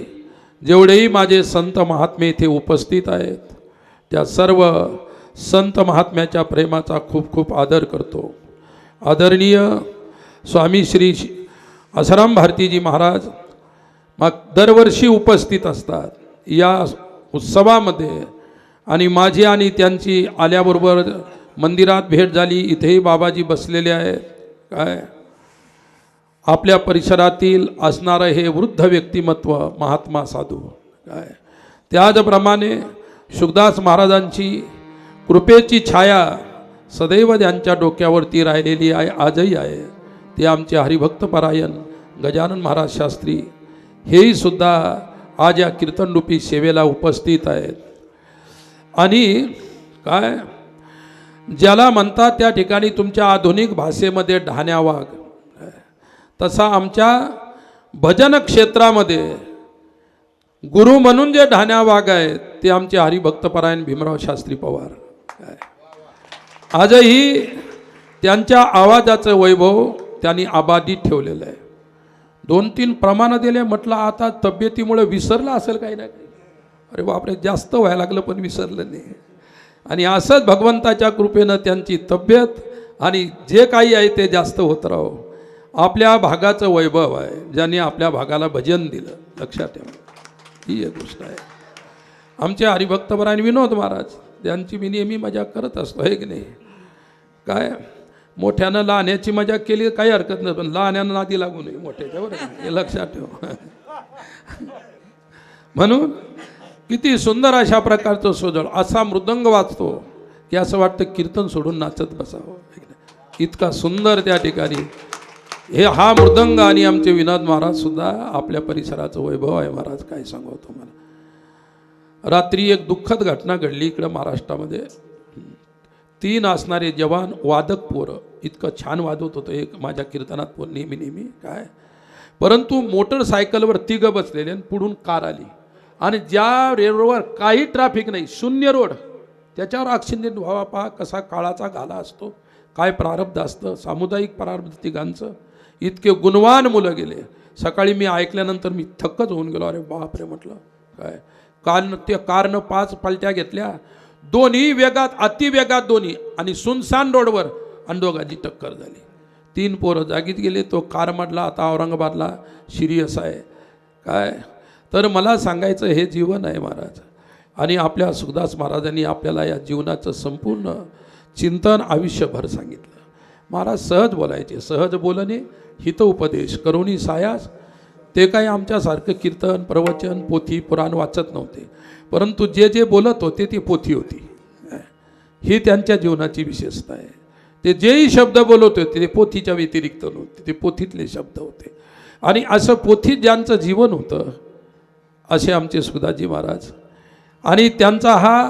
जेवढेही माझे संत महात्मे इथे उपस्थित आहेत, त्या सर्व संत महात्म्याच्या प्रेमाचा खूप खूप आदर करतो. आदरणीय स्वामी श्री आसाराम भारतीजी महाराज मग दरवर्षी उपस्थित असतात या उत्सवामध्ये. आणि माझी आणि त्यांची आल्याबरोबर मंदिरात भेट झाली. इथेही बाबाजी बसलेले आहेत. काय आपल्या परिसरातील असणारं हे वृद्ध व्यक्तिमत्व महात्मा साधू. काय त्याचप्रमाणे सुखदास महाराजांची कृपेची छाया सदैव त्यांच्या डोक्यावरती राहिलेली आहे, आजही आहे. ते आमचे हरिभक्तपरायण गजानन महाराज शास्त्री हेही सुद्धा आज या कीर्तनरूपी सेवेला उपस्थित आहेत. आणि काय ज्याला म्हणतात त्या ठिकाणी तुमच्या आधुनिक भाषेमध्ये ढाण्या वाघ, तसा आमच्या भजन क्षेत्रामध्ये गुरु म्हणून जे ढाण्या वाघ आहेत ते आमचे हरिभक्तपरायण भीमराव शास्त्री पवार. आजही त्यांच्या आवाजाचं वैभव त्यांनी अबाधित ठेवलेलं आहे. 2-3 प्रमाणं दिले. म्हटलं आता तब्येतीमुळे विसरलं असेल काही ना काही. अरे बापरे, जास्त व्हायला लागलं पण विसरलं नाही. आणि असंच भगवंताच्या कृपेनं त्यांची तब्येत आणि जे काही आहे ते जास्त होत राहो. आपल्या भागाचं वैभव आहे, ज्यांनी आपल्या भागाला भजन दिलं. लक्षात ठेवा, ही एक गोष्ट आहे. आमचे हरिभक्तपरायण विनोद महाराज, त्यांची मी नेहमी मजा करत असतो, हे की नाही. काय मोठ्यानं लहान्याची मजा केली काही हरकत नाही, पण लहान्यानं नादी लागू नये मोठ्याच्या, बरं का? हे लक्षात ठेव. म्हणून किती सुंदर अशा प्रकारचं सोजळ असा मृदंग वाजतो की असं वाटतं कीर्तन सोडून नाचत बसावं. इतका सुंदर त्या ठिकाणी हे हा मृदंग. आणि आमचे विनोद महाराज सुद्धा आपल्या परिसराचं वैभव आहे महाराज. काय सांगू तुम्हाला, रात्री एक दुःखद घटना घडली इकडं महाराष्ट्रामध्ये. 3 असणारे जवान वादक पोरं, इतकं छान वाजवत होतं एक माझ्या कीर्तनात नेहमी काय, परंतु मोटरसायकलवर 3 बसलेले आणि पुढून कार आली आणि ज्या रोडवर काही ट्रॅफिक नाही, शून्य रोड, त्याच्यावर ॲक्सिडेंट व्हावा. पहा कसा काळाचा घाला असतो, काय प्रारब्ध असतं, सामुदायिक प्रारब्ध तिघांचं. इतके गुणवान मुलं गेले. सकाळी मी ऐकल्यानंतर मी थक्कच होऊन गेलो. अरे बापरे म्हटलं काय. त्या कारनं 5 पलट्या घेतल्या, दोन्ही वेगात, अतिवेगात दोन्ही, आणि सुनसान रोडवर आणि दोघांची टक्कर झाली. 3 पोरं जागीत गेले. तो कारमधला आता औरंगाबादला सिरियस आहे काय. तर मला सांगायचं हे जीवन आहे महाराज. आणि आपल्या सुखदास महाराजांनी आपल्याला या जीवनाचं संपूर्ण चिंतन आयुष्यभर सांगितलं. महाराज सहज बोलायचे, सहज बोलणे हित उपदेश करुणी सायास. ते काही आमच्यासारखं कीर्तन प्रवचन पोथी पुराण वाचत नव्हते, परंतु जे जे बोलत होते ती पोथी होती. ही त्यांच्या जीवनाची विशेषता आहे. ते जेही शब्द बोलत होते ते पोथीच्या व्यतिरिक्त नव्हते, ते पोथीतले शब्द होते. आणि असं पोथीत ज्यांचं जीवन होतं असे आमचे सुखदासजी महाराज. आणि त्यांचा हा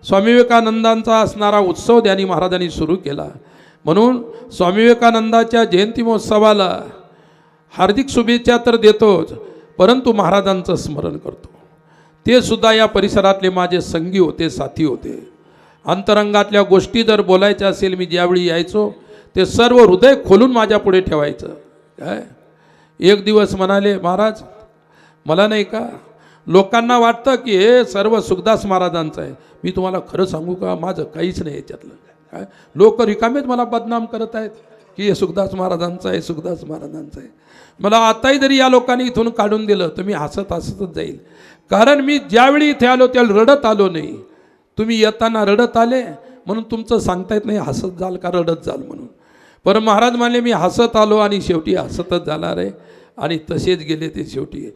स्वामी विवेकानंदांचा असणारा उत्सव त्यांनी महाराजांनी सुरू केला. म्हणून स्वामी विवेकानंदाच्या जयंती महोत्सवाला हार्दिक शुभेच्छा तर देतोच, परंतु महाराजांचं स्मरण करतो. ते सुद्धा या परिसरातले माझे संगी होते, साथी होते. अंतरंगातल्या गोष्टी जर बोलायच्या असेल, मी ज्यावेळी यायचो ते सर्व हृदय खोलून माझ्या पुढे ठेवायचं काय. एक दिवस म्हणाले, महाराज मला नाही का, लोकांना वाटतं की हे सर्व सुखदास महाराजांचं आहे. मी तुम्हाला खरं सांगू का, माझं काहीच नाही याच्यातलं काय. लोक रिकामेच मला बदनाम करत आहेत की हे सुखदास महाराजांचं आहे, सुखदास महाराजांचं आहे. मला आताही जरी या लोकांनी इथून काढून दिलं तर मी हसतच जाईल. कारण मी ज्यावेळी इथे आलो त्यावेळी रडत आलो नाही. तुम्ही येताना रडत आले म्हणून तुमचं सांगता येत नाही हसत जाल का रडत जाल म्हणून. पण महाराज म्हणले मी हसत आलो आणि शेवटी हसतच जाणार आहे. आणि तसेच गेले ते शेवटी.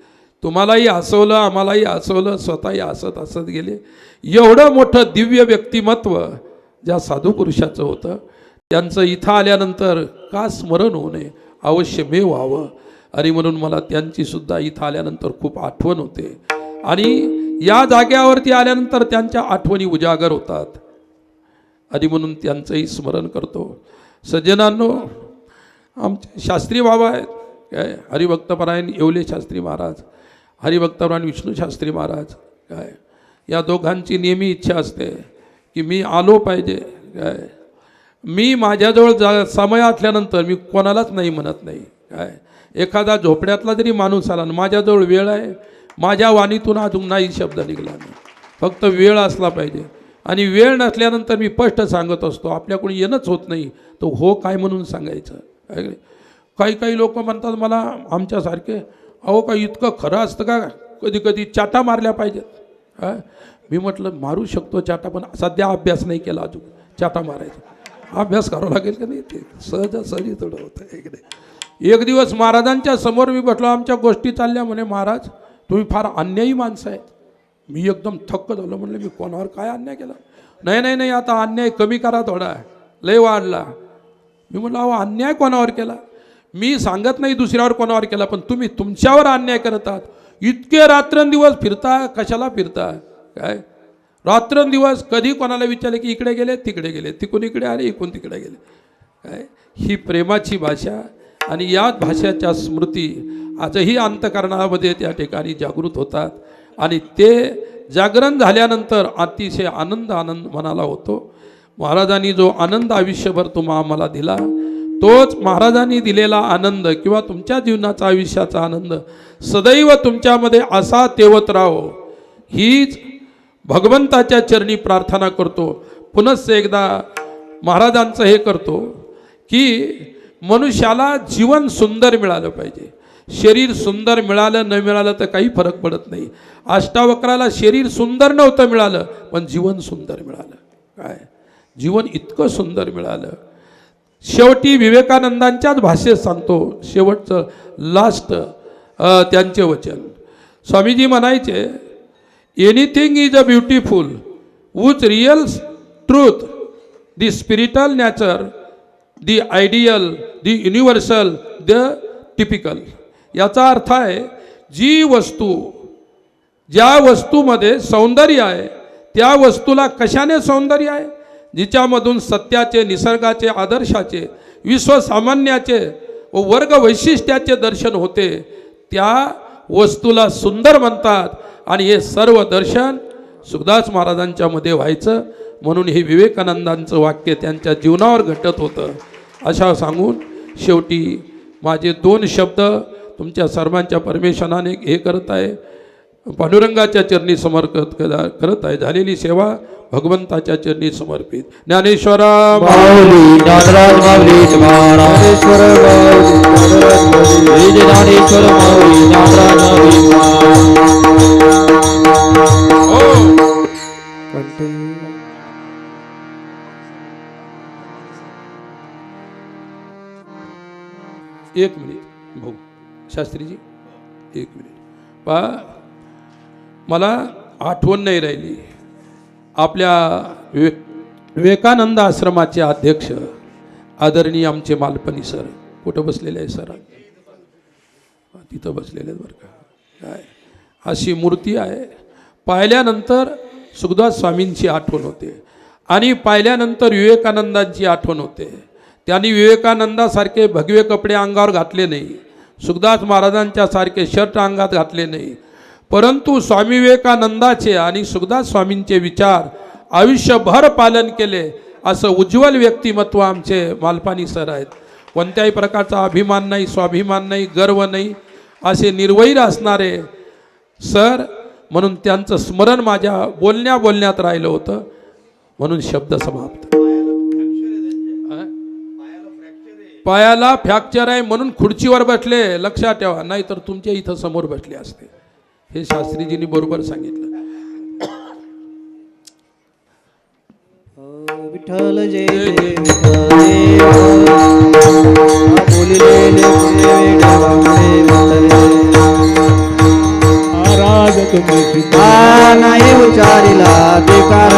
तुम्हालाही हसवलं, आम्हालाही हसवलं, स्वतःही हसत हसत गेले. एवढं मोठं दिव्य व्यक्तिमत्व ज्या साधू पुरुषाचं होतं, त्यांचं इथं आल्यानंतर का स्मरण होऊ नये, अवश्य व्हावं. आणि म्हणून मला त्यांची सुद्धा इथं आल्यानंतर खूप आठवण होते. आणि या जाग्यावरती आल्यानंतर त्यांच्या आठवणी उजागर होतात. आणि म्हणून त्यांचंही स्मरण करतो. सज्जनांनो, आमचे शास्त्री बाबा आहेत काय, हरिभक्तपरायण येवले शास्त्री महाराज, हरिभक्तपरायण विष्णू शास्त्री महाराज काय. या दोघांची नेहमी इच्छा असते की मी आलो पाहिजे काय. मी माझ्याजवळ समय असल्यानंतर मी कोणालाच नाही म्हणत नाही काय. एखादा झोपड्यातला जरी माणूस आला, माझ्याजवळ वेळ आहे, माझ्या वाणीतून अजून नाही शब्द निघाला नाही, फक्त वेळ असला पाहिजे. आणि वेळ नसल्यानंतर मी स्पष्ट सांगत असतो, आपल्याकडून येणंच होत नाही तो हो काय म्हणून सांगायचं काय. काही लोक म्हणतात मला आमच्यासारखे, अहो काय इतकं खरं असतं का, कधी कधी चाटा मारल्या पाहिजेत काय. मी म्हटलं मारू शकतो चाटा, पण सध्या अभ्यास नाही केला अजून चाटा मारायचा. अभ्यास करावा लागेल का नाही, ते सहजासहजी थोडं होतं. एक दिवस महाराजांच्या समोर मी बसलो, आमच्या गोष्टी चालल्या. म्हणे महाराज तुम्ही फार अन्यायी माणसं आहेत. मी एकदम थक्क झालो. म्हणलं मी कोणावर काय अन्याय केला. नाही आता अन्याय कमी करा थोडा, लय वाढला. मी म्हटलं अहो अन्याय कोणावर केला. मी सांगत नाही दुसऱ्यावर कोणावर केला, पण तुम्ही तुमच्यावर अन्याय करत आहात. इतके रात्रंदिवस फिरता, कशाला फिरता काय. रात्रंदिवस कधी कोणाला विचारले की इकडे गेले तिकडे गेले, तिकून इकडे आले इकून तिकडे गेले काय. ही प्रेमाची भाषा आणि या भाषेच्या स्मृती आजही अंतःकरणामध्ये त्या ठिकाणी जागृत होतात. आणि ते जागरण झाल्यानंतर अतिशय आनंद मनाला होतो. महाराजांनी जो आनंद आयुष्यभर तुम्हा आम्हाला दिला, तोच महाराजांनी दिलेला आनंद किंवा तुमच्या जीवनाचा आयुष्याचा आनंद सदैव तुमच्यामध्ये असा तेवत राहो, हीच भगवंताच्या चरणी प्रार्थना करतो. पुनश्च एकदा महाराजांचं हे करतो की मनुष्याला जीवन सुंदर मिळालं पाहिजे. शरीर सुंदर मिळालं न मिळालं तर काही फरक पडत नाही. अष्टावक्राला शरीर सुंदर नव्हतं मिळालं, पण जीवन सुंदर मिळालं काय. जीवन इतकं सुंदर मिळालं शेवटी विवेकानंदांच्याच भाषेत सांगतो, शेवटचं लास्ट त्यांचे वचन. स्वामीजी म्हणायचे, anything is a beautiful which real truth, the spiritual nature, the ideal, the universal, the typical. याचा अर्थ आहे, जी वस्तू, ज्या वस्तूमध्ये सौंदर्य आहे त्या वस्तूला कशाने सौंदर्य आहे? जिच्यामधून सत्याचे, निसर्गाचे, आदर्शाचे, विश्वसामान्याचे व वर्ग वैशिष्ट्याचे दर्शन होते, त्या वस्तूला सुंदर म्हणतात. आणि हे सर्व दर्शन सुखदास महाराजांच्या मध्ये व्हायचं, म्हणून हे विवेकानंदांचं वाक्य त्यांच्या जीवनावर घटत होतं. अशा सांगून शेवटी माझे 2 शब्द तुमच्या सर्वांच्या परमेश्वराने हे करत आहे, पांडुरंगाच्या चरणी समर्पित करत आहे. झालेली सेवा भगवंताच्या चरणी समर्पित. ज्ञानेश्वरा माऊली ज्ञानराज माऊली ज्ञानेश्वर माऊली ज्ञानेश्वर माऊली ज्ञानराज माऊली. एक मिनिट भाऊ शास्त्रीजी, 1 मिनिट पा, मला आठवण नाही राहिली. आपल्या विवेकानंद आश्रमाचे अध्यक्ष आदरणीय आमचे मालपणी सर कुठं बसलेले आहे? सर तिथं बसलेले आहेत बरं का. काय अशी मूर्ती आहे, पाहिल्यानंतर सुखदास स्वामींची आठवण होते आणि पाहिल्यानंतर विवेकानंदांची आठवण होते. त्यांनी विवेकानंदासारखे भगवे कपडे अंगावर घातले नाही, सुखदास महाराजांच्या सारखे शर्ट अंगात घातले नाही, परंतु स्वामी विवेकानंदाचे आणि सुखदास स्वामींचे विचार आयुष्यभर पालन केले. असं उज्ज्वल व्यक्तिमत्व आमचे मालपाणी सर आहेत. कोणत्याही प्रकारचा अभिमान नाही, स्वाभिमान नाही, गर्व नाही, असे निर्वैर असणारे सर. म्हणून त्यांचं स्मरण माझ्या बोलण्यात राहिलं होतं, म्हणून शब्द समाप्त. पायाला फ्रॅक्चर आहे म्हणून खुर्चीवर बसले, लक्षात ठेवा, नाही तर तुमच्या इथं समोर बसले असते. हे शास्त्रीजींनी बरोबर सांगितलं. विठ्ठल जय जय महाराज तुम्ही नाही उचारिला बेकार